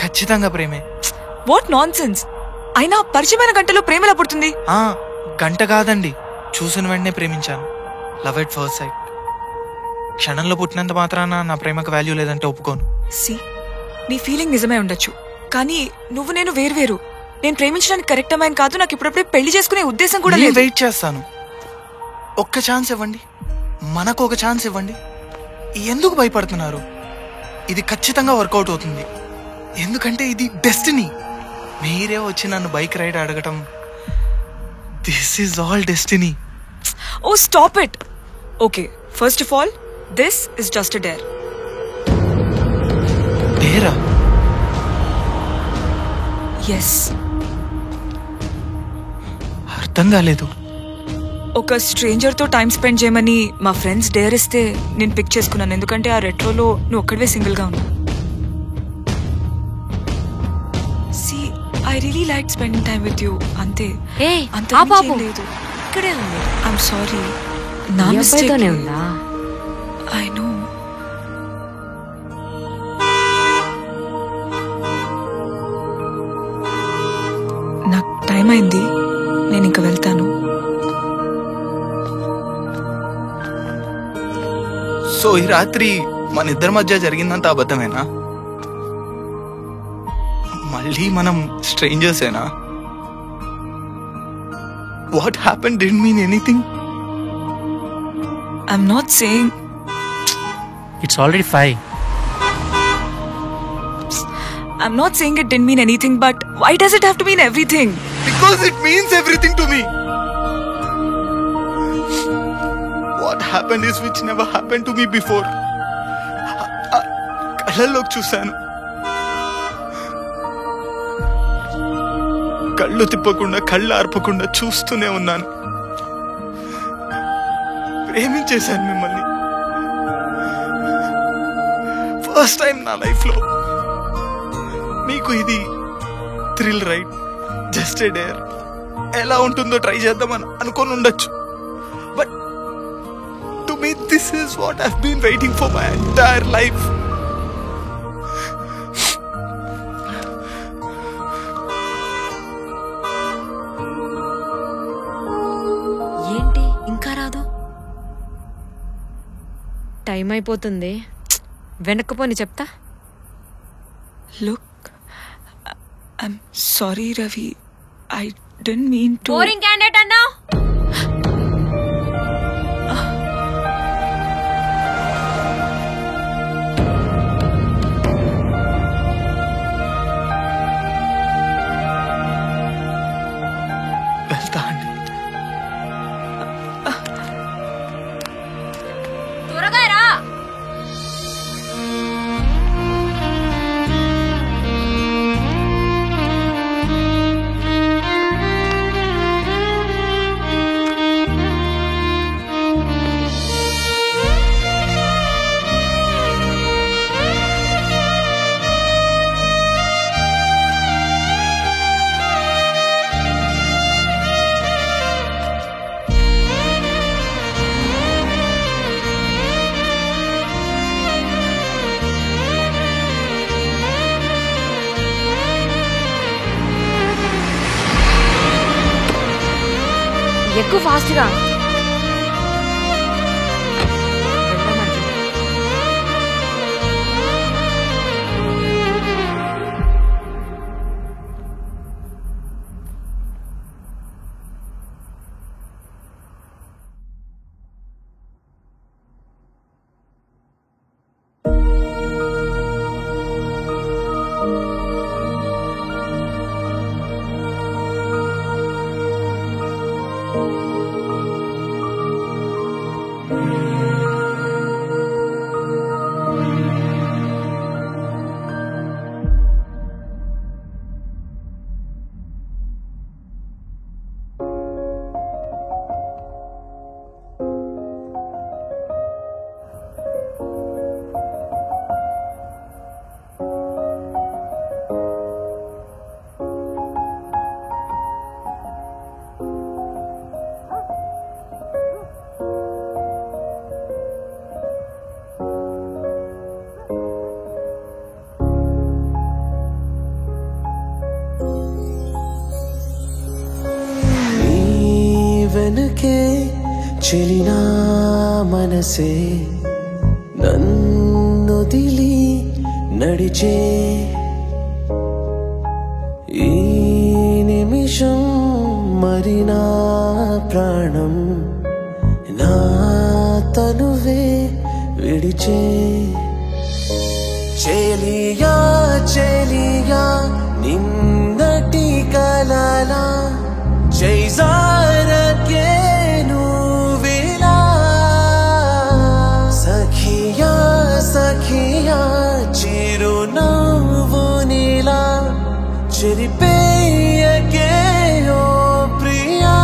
ఖచ్చితంగా ప్రేమే. What non sense. అయినా పరిచయమైన గంటలో ప్రేమ ఎలా పుడుతుంది? గంట కాదండి, చూసిన వెంటనే ప్రేమించాను. Love at first sight. క్షణంలో పుట్టినంత మాత్రాన నా ప్రేమకు వాల్యూ లేదంటే ఒప్పుకోను. సి, నీ ఫీలింగ్ నిజమే ఉండొచ్చు, కానీ నువ్వు నేను వేరు. నేను ప్రేమించడానికి కరెక్ట్ అమ్మాయిని కాదు. నాకు ఇప్పుడప్పుడే పెళ్లి చేసుకునే ఉద్దేశం కూడా లేదు. వెయిట్ చేస్తాను. ఒక్క ఛాన్స్ ఇవ్వండి, మనకు ఒక ఛాన్స్ ఇవ్వండి. ఎందుకు భయపడుతున్నారు? ఇది ఖచ్చితంగా వర్కౌట్ అవుతుంది. ఎందుకంటే ఇది డెస్టినీ. మీరే వచ్చి నన్ను బైక్ రైడ్ అడగటం, this is all destiny. Oh stop it. Okay, first of all this is just a dare. డేరా? ఎస్. అర్థం కాలేదు. ఒక స్ట్రేంజర్ తో టైం స్పెండ్ చేయమని మా ఫ్రెండ్స్ డేర్ ఇస్తే నేను పిక్ చేసుకున్నాను. ఎందుకంటే ఆ రెట్రోలో నువ్వు ఒక్కడివే సింగిల్ గా ఉన్నావు. See, I really like spending time with you. అంతే. అంత లేదు. ఇక్కడే ఉంది. I'm sorry. నా మిస్టేక్ ఉందా? I know. నాకు టైం అయింది, నేను ఇంక వెళ్తాను. సో ఈ రాత్రి మన ఇద్దరి మధ్య జరిగిందంత అబద్ధమేనా? మళ్ళీ మనం స్ట్రేంజర్సేనా? What happen didn't mean anything. I'm not saying. It's already 5. I'm not saying it didn't mean anything, but why does it have to mean everything? Because it means everything to me. What happened is which never happened to me before. కళ్ళలోకి చూశాను, కళ్ళు తిప్పకుండా కళ్ళు ఆర్పకుండా చూస్తూనే ఉన్నాను. ప్రేమించేశాను మిమ్మల్ని. First time నా life లో. మీకు ఇది thrill ride, just a dare. ఎలా ఉంటుందో ట్రై చేద్దామని అనుకొని ఉండొచ్చు, but to me this is what I have been waiting for my entire life. ఏంటి ఇంకా రాదు? టైం అయిపోతుంది. వెనక్కపోని చెప్తా. Look, I'm sorry, Ravi. I didn't mean to. Boring candidate అన్నా. వెళ్తా అండి. త్వరగా రా. ఎక్కువ ఫాస్ట్గా. వెనకే చెలినా మనసే నన్నొదిలి నడిచే ఈ నిమిషం మరి నా ప్రాణం నా తనువే విడిచే చెలియా చెలియా నిన్నటి కలలా జైజారకే నువ్విలా సఖియా సఖియా చిరునవ్వు నీలా చెరిపేయకే ఓ ప్రియా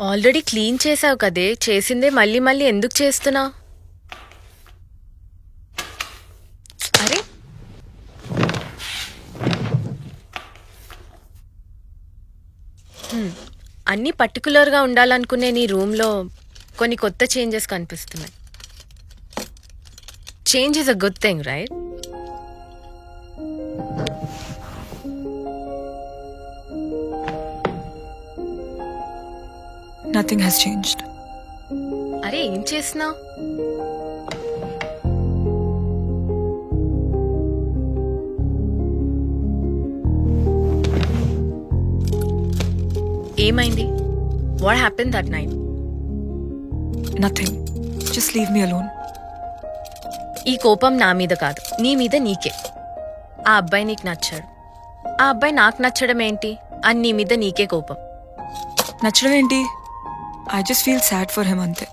ఆల్రెడీ క్లీన్ చేసావు కదే, చేసిందే మళ్ళీ మళ్ళీ ఎందుకు చేస్తున్నావు? అరే అన్నీ పర్టికులర్గా ఉండాలనుకునే నీ రూమ్లో కొన్ని కొత్త చేంజెస్ కనిపిస్తున్నాయి. Change is a good thing, right? Nothing has changed. అరే ఏం చేస్తున్నావు? ఏమైంది? What happened that night? Nothing. Just leave me alone. ఈ కోపం నా మీద కాదు, నీ మీద నీకే. ఆ అబ్బాయి నీకు నచ్చాడు, ఆ అబ్బాయి నాకు నచ్చడం ఏంటి అని నీ మీద నీకే కోపం. నచ్చడం ఏంటి? I just feel sad for him అంతే.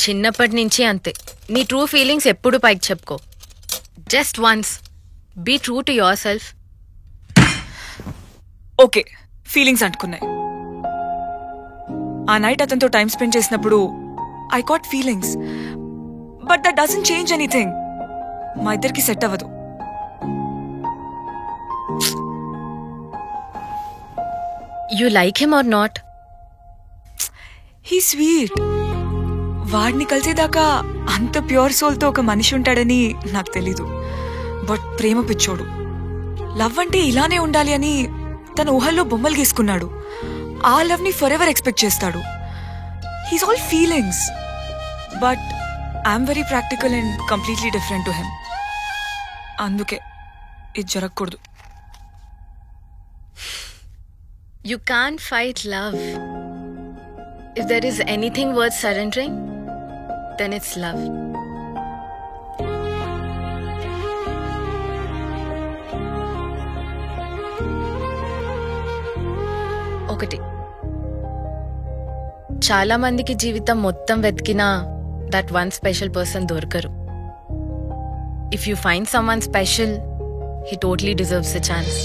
చిన్నప్పటి నుంచి అంతే. నీ ట్రూ ఫీలింగ్స్ ఎప్పుడు పైకి చెప్పుకో. Just once be true to yourself. Okay, feelings అంటుకున్నాయి. ఆ నైట్ అతనితో టైం స్పెండ్ చేసినప్పుడు I got feelings, but that doesn't change anything. మా ఇద్దరికి సెట్ అవ్వదు. You like him or not? He sweet. వాడిని కలిసేదాకా అంత ప్యూర్ సోల్తో ఒక మనిషి ఉంటాడని నాకు తెలీదు. బట్ ప్రేమ పిచ్చోడు. లవ్ అంటే ఇలానే ఉండాలి అని తన ఊహల్లో బొమ్మలు గీసుకున్నాడు. ఆ లవ్ ని ఫర్ ఎవర్ ఎక్స్పెక్ట్ చేస్తాడు. He's all feelings, but I'm very practical and completely different to him. అందుకే ఇది జరగకూడదు. You can't fight love. If there is anything worth surrendering, then it's love. ఒకటి, చాలా మందికి జీవితం మొత్తం వెతికినా that one special person దొరకరు. If you find someone special, he totally deserves a chance.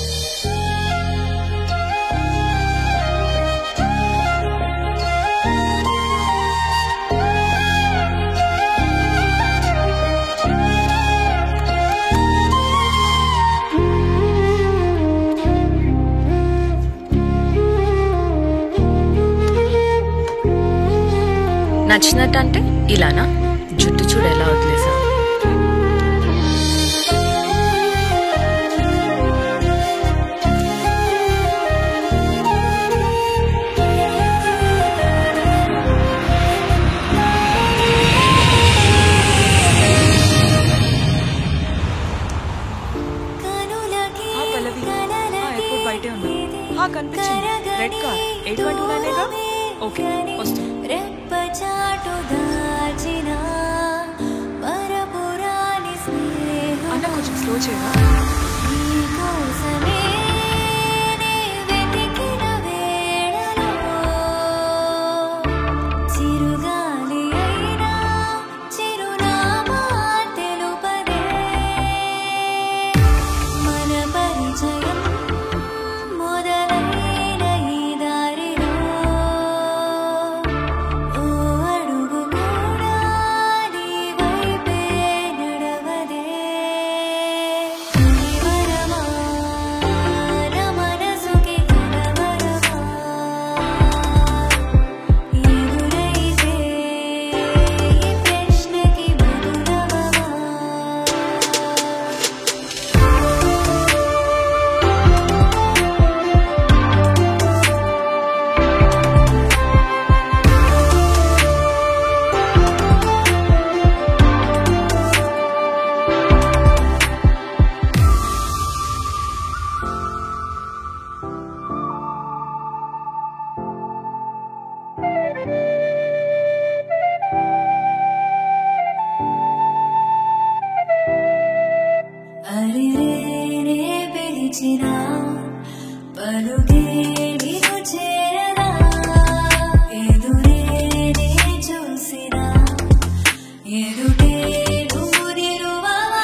నచ్చినట్టంటే ఇలానా? జుట్టు చూడు ఎలా వదిలేసా. ఎయిర్పోర్ట్ బయటే ఉన్నా. కనిపించింది రెడ్ కార్ 829గా. ఓకే వస్తుంది. అన్న కొంచెం స్లో చేయవా?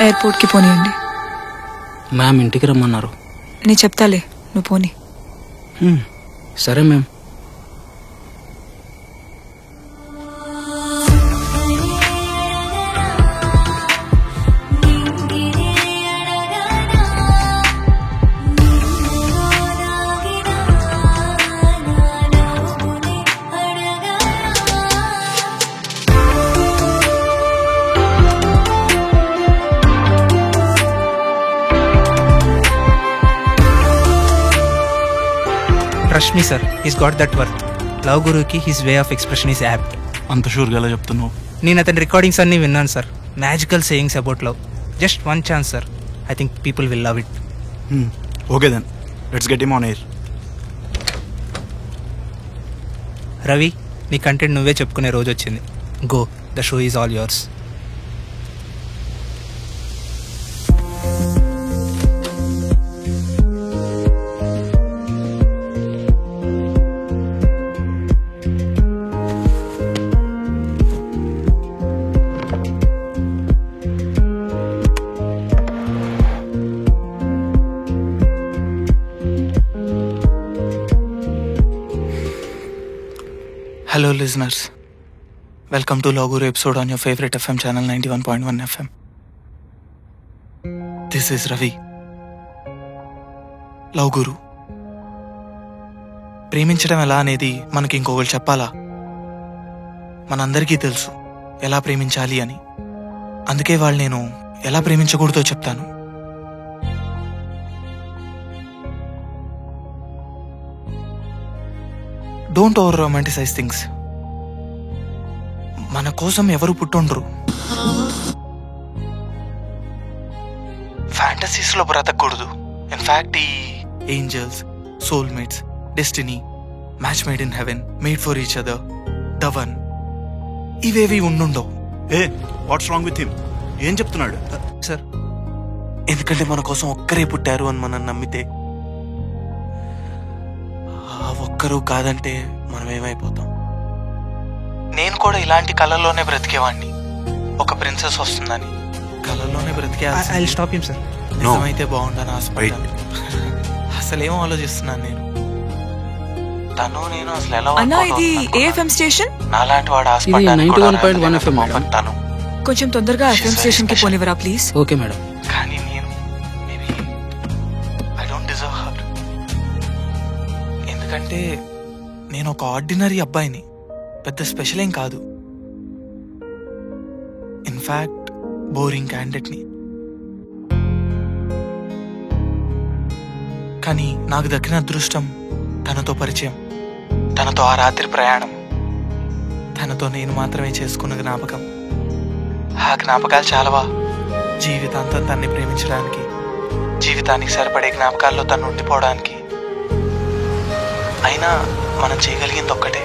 ఎయిర్పోర్ట్కి పోనీయండి. మ్యామ్ ఇంటికి రమ్మన్నారు. నేను చెప్తాలే, నువ్వు పోనీ. సరే ma'am. Trust me sir, he's got that worth. Love Guru ki his way of expression is apt. అంత షూర్గా ఎలా చెప్తున్నావు? నేను అతని రికార్డింగ్స్ అన్నీ విన్నాను sir. Magical sayings about love. Just one chance sir. I think people will love it. Okay then let's get him on air. Ravi, నీ content నువ్వే చెప్పుకునే రోజు వచ్చింది. Go, the show is all yours. Hello listeners, welcome to Love Guru episode on your favorite FM channel 91.1 FM. This is Ravi. Love Guru, ప్రేమించడం ఎలా అనేది మనకి ఇంకొకరు చెప్పాలా? మనందరికీ తెలుసు ఎలా ప్రేమించాలి అని. అందుకే వాళ్ళు నేను ఎలా ప్రేమించకూడదో చెప్తాను. Don't over romanticise things. మన కోసం ఎవరు పుట్టుండ్రు. ఫ్యాంటసీస్లో బ్రతకూడదు. ఇన్ఫ్యాక్ట్ ఈ angels, soulmates, destiny, match made in heaven, made for each other, the one, ఇవేవి ఉండుండవు. What's wrong with him? ఏం చెప్తున్నాడు సార్? ఎందుకంటే మన కోసం ఒక్కరే పుట్టారు అని మనం నమ్మితే, ఆ ఒక్కరు కాదంటే మనం ఏమైపోతాం? నేను కూడా ఇలాంటి కళల్లోనే బ్రతికేవాడిని. ఒక ప్రిన్సెస్ వస్తుందని కళల్లోనే బ్రతికే. Stop him sir. నిజమైతే బాగుండని ఆశపడ్డాను. అసలేం ఆలోచిస్తున్నాను నేను? తను నేను అసలు ఎలా అన్నా, ఇది ఏఎఫ్ఎం స్టేషన్? నాలాంటి వాడు ఆశపడ్డాను. కొంచెం తొందరగా ఎఫ్ఎం స్టేషన్ కి పోనివరా ప్లీజ్? Okay madam. కానీ నేను maybe I don't deserve her. ఎందుకంటే నేను ఒక ఆర్డినరీ అబ్బాయిని, పెద్ద స్పెషల్ ఏం కాదు. ఇన్ఫాక్ట్ బోరింగ్ క్యాండిడేట్ని. కానీ నాకు దక్కిన అదృష్టం తనతో పరిచయం, తనతో ఆ రాత్రి ప్రయాణం, తనతో నేను మాత్రమే చేసుకున్న జ్ఞాపకం. ఆ జ్ఞాపకాలు చాలవా జీవితాంతం తన్ని ప్రేమించడానికి, జీవితానికి సరిపడే జ్ఞాపకాల్లో తను ఉండిపోవడానికి? అయినా మనం చేయగలిగింది ఒక్కటే,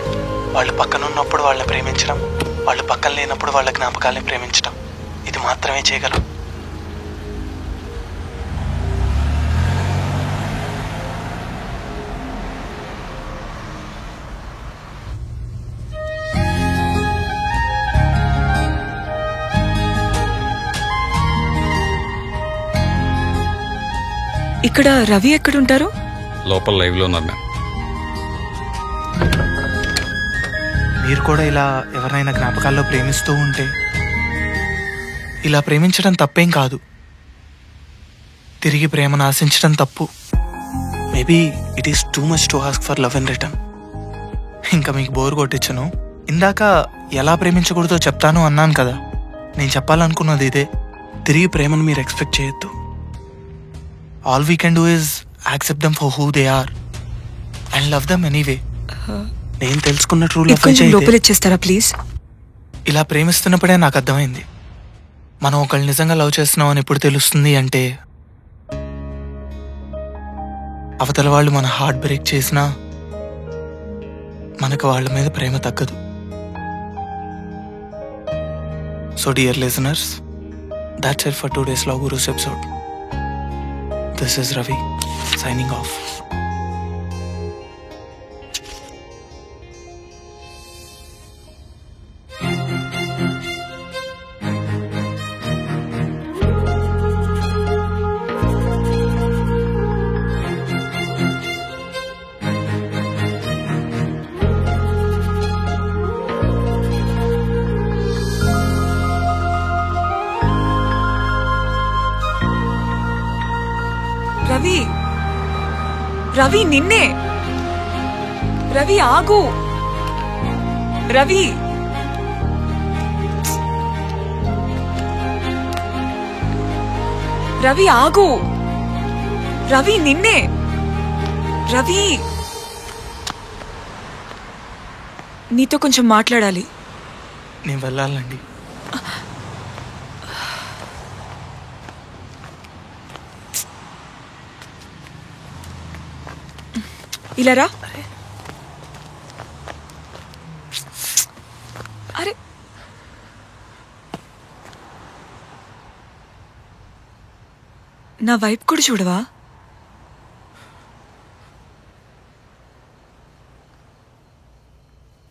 వాళ్ళు పక్కన ఉన్నప్పుడు వాళ్ళని ప్రేమించడం, వాళ్ళు పక్కన లేనప్పుడు వాళ్ళ జ్ఞాపకాలని ప్రేమించడం. ఇది మాత్రమే చేయగలం. ఇక్కడ రవి ఎక్కడుంటారు? లోపల లైవ్ లో ఉన్నారు. మీరు కూడా ఇలా ఎవరైనా జ్ఞాపకాల్లో ప్రేమిస్తూ ఉంటే, ఇలా ప్రేమించడం తప్పేం కాదు. తిరిగి ప్రేమను ఆశించడం తప్పు. Maybe it is too much to ask for love in return. ఇంకా మీకు బోర్ కొట్టించను. ఇందాక ఎలా ప్రేమించకూడదో చెప్తాను అన్నాను కదా. నేను చెప్పాలనుకున్నది ఇదే. తిరిగి ప్రేమను మీరు ఎక్స్పెక్ట్ చేయొద్దు. All we can do is accept them for who they are and love them anyway. నేను తెలుసుకున్న ట్రూ లవ్ లోపలిచ్చేస్తారా ప్లీజ్? ఇలా ప్రేమిస్తున్నప్పుడే నాకు అర్థమైంది, మనం ఒకళ్ళు నిజంగా లవ్ చేస్తున్నామని ఎప్పుడు తెలుస్తుంది అంటే, అవతల వాళ్ళు మన హార్ట్ బ్రేక్ చేసినా మనకు వాళ్ళ మీద ప్రేమ తగ్గదు. So dear listeners, that's it for today's Law Gurus episode. This is Ravi signing off. Ravi, Ravi నిన్నే. రవి ఆగు. రవి, రవి ఆగు. రవి నిన్నే. రవి, నీతో కొంచెం మాట్లాడాలి. నేను వెళ్ళాలండి. ఇలా రా. అరే నా వైపు కూడా చూడవా?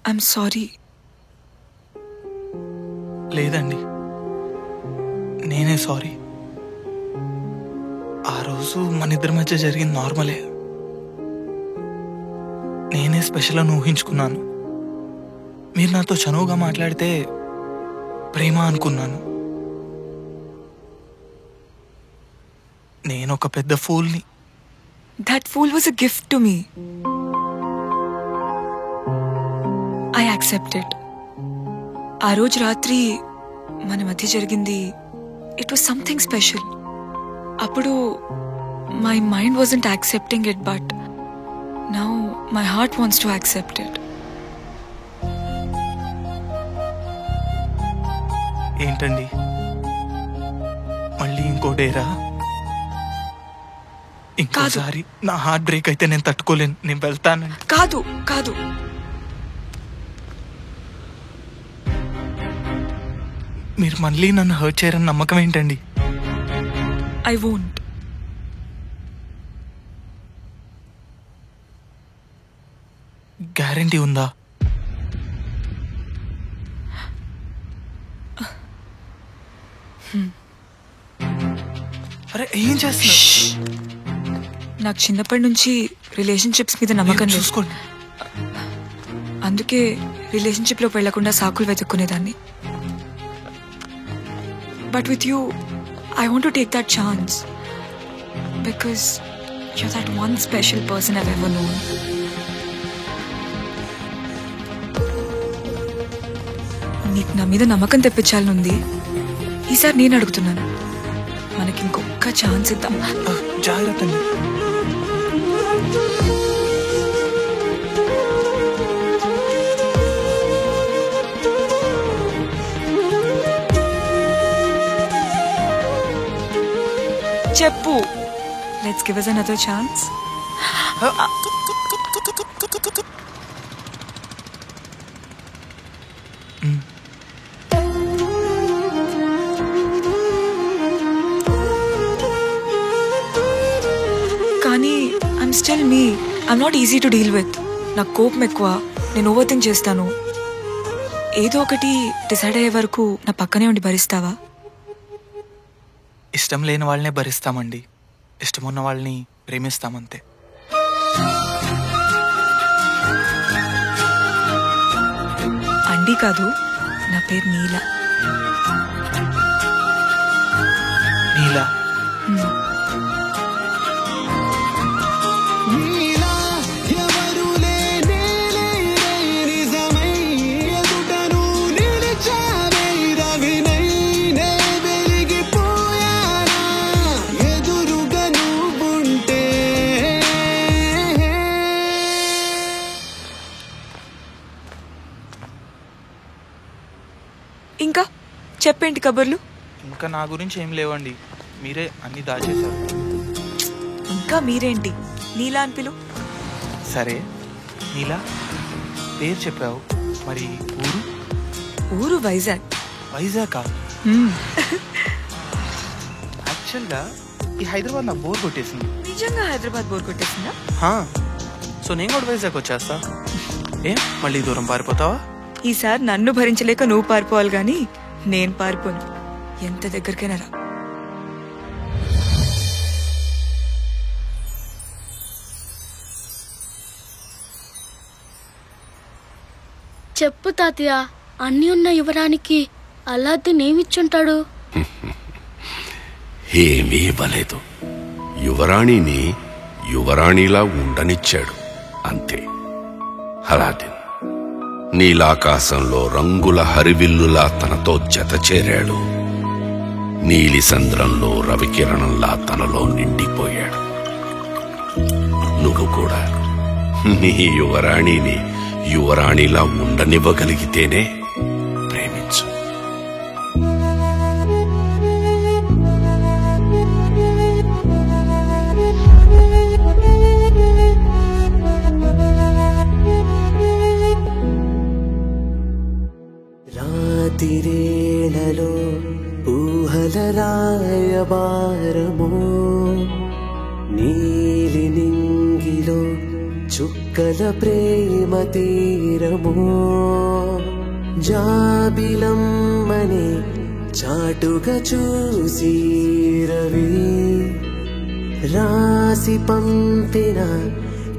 I'm sorry. లేదండి, నేనే సారీ. ఆ రోజు మన ఇద్దరి మధ్య జరిగింది నార్మలే. నేనే స్పెషల్ అని ఊహించుకున్నాను. మీరు నాతో చనువుగా మాట్లాడితే ప్రేమ అనుకున్నాను. నేను ఒక పెద్ద ఫూల్ని. That fool was a gift to me. Accept it. ఆ రోజు రాత్రి మన మధ్య జరిగింది, ఇట్ వాస్ సంథింగ్ స్పెషల్. అప్పుడు my mind wasn't accepting it, but now my heart wants to accept it. ఏంటండి మళ్ళీ ఇంకో డేరా? ఇంకోసారి నా హార్ట్ బ్రేక్ అయితే నేను తట్టుకోలేను, నేను వెళ్తానండి. కాదు కాదు, మీరు మళ్ళీ నన్ను హర్ట్ చేయరని నమ్మకం ఏంటండి? I won't. గ్యారంటీ ఉందా? అరే ఏం చేస్తున్నా? నాకు చిన్నప్పటి నుంచి రిలేషన్షిప్స్ మీద నమ్మకం లేదు. చూసుకోండి. అందుకే రిలేషన్షిప్ లోకి వెళ్లకుండా సాకులు వెతుక్కునేదాన్ని. But with you I want to take that chance because you're that one special person I've ever known. నీకు నా మీద నమ్మకం తెప్పించాలనుంది. ఈసారి నేను అడుగుతున్నాను, మనకి ఇంకొక ఛాన్స్ ఇద్దాం. జాగ్రత్త. చెప్పు. Let's give us another chance. కానీ I'm still me. I'm not easy to deal with. నాకు కోపం ఎక్కువ, నేను ఓవర్ థింక్ చేస్తాను. ఏదో ఒకటి డిసైడ్ అయ్యే వరకు నా పక్కనే ఉండి భరిస్తావా? ఇష్టం లేని వాళ్ళనే భరిస్తామండి, ఇష్టమున్న వాళ్ళని ప్రేమిస్తామంతే. అండి కాదు, నా పేరు నీలా. నీలా? ఇంకా చెప్పేంటి కబుర్లు? ఇంకా నా గురించి ఏం లేవండి, మీరే అన్ని దాచేశారు. ఇంకా మీరేంటి, నీలా అని పిలు. సరే నీలా, పేరు చెప్పావు, మరి ఊరు? ఊరు వైజాగ్. వైజాగా? యాక్చువల్గా ఈ హైదరాబాద్ నా బోర్ కొట్టేసింది. నిజంగా హైదరాబాద్ బోర్ కొట్టేసిందా? సో నేను కూడా వైజాగ్ వచ్చేస్తా. ఏం మళ్ళీ దూరం పారిపోతావా? ఈసారి నన్ను భరించలేక నువ్వు పారిపోవాలి గాని నేను పారిపోను. ఎంత దగ్గరికైనా రా. చెప్పు తాతయ్య, అన్ని ఉన్న యువరానికి అల్లాద్దీన్ ఏమిచ్చుంటాడు? ఏమీ ఇవ్వలేదు. యువరాణిని యువరాణిలా ఉండనిచ్చాడు అంతే. అలాద్దీన్ నీలాకాశంలో రంగుల హరివిల్లులా తనతో జత చేరాడు. నీలిసంద్రంలో రవికిరణంలా తనలో నిండిపోయాడు. నువ్వు కూడా నీ యువరాణిని యువరాణిలా ఉండనివ్వగలిగితేనే ప్రేమించు. రాతిరేళలో ఊహల రాయబారమో, నీలి నింగిలో చుక్కల ప్రేమ తీరమో, జాబిలమ్మనే చాటుగా చూసి రవి రాసి పంపిన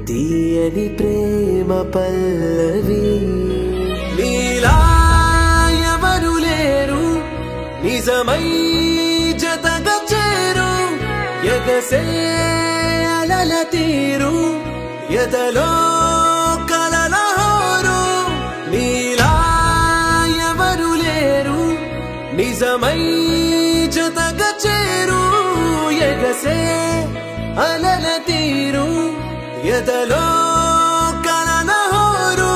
తీయని ప్రేమ పల్లవి. నీలా ఎవరు లేరు, నిజమై జతగా చేరు, ఎగసే అలల తీరు, ఎదలో కలల హోరు. నీలా నిజమై జతగా చేరు ఎగసే అలల తీరు ఎదలో కలన హోరు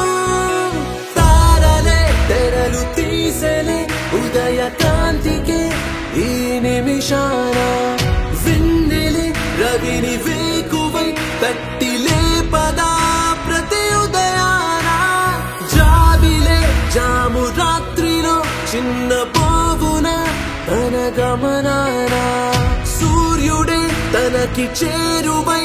తారలే తెరలు తీసెలే ఉదయ కాంతికే ఈ నిమిషాన విన్నెలే రవిని వేకువై తట్టి లేపదా ప్రతి ఉదయాన జాబిలే జాము రాత్రిలో చిన్న పోవున తన గమనాన సూర్యుడే తనకి చేరువై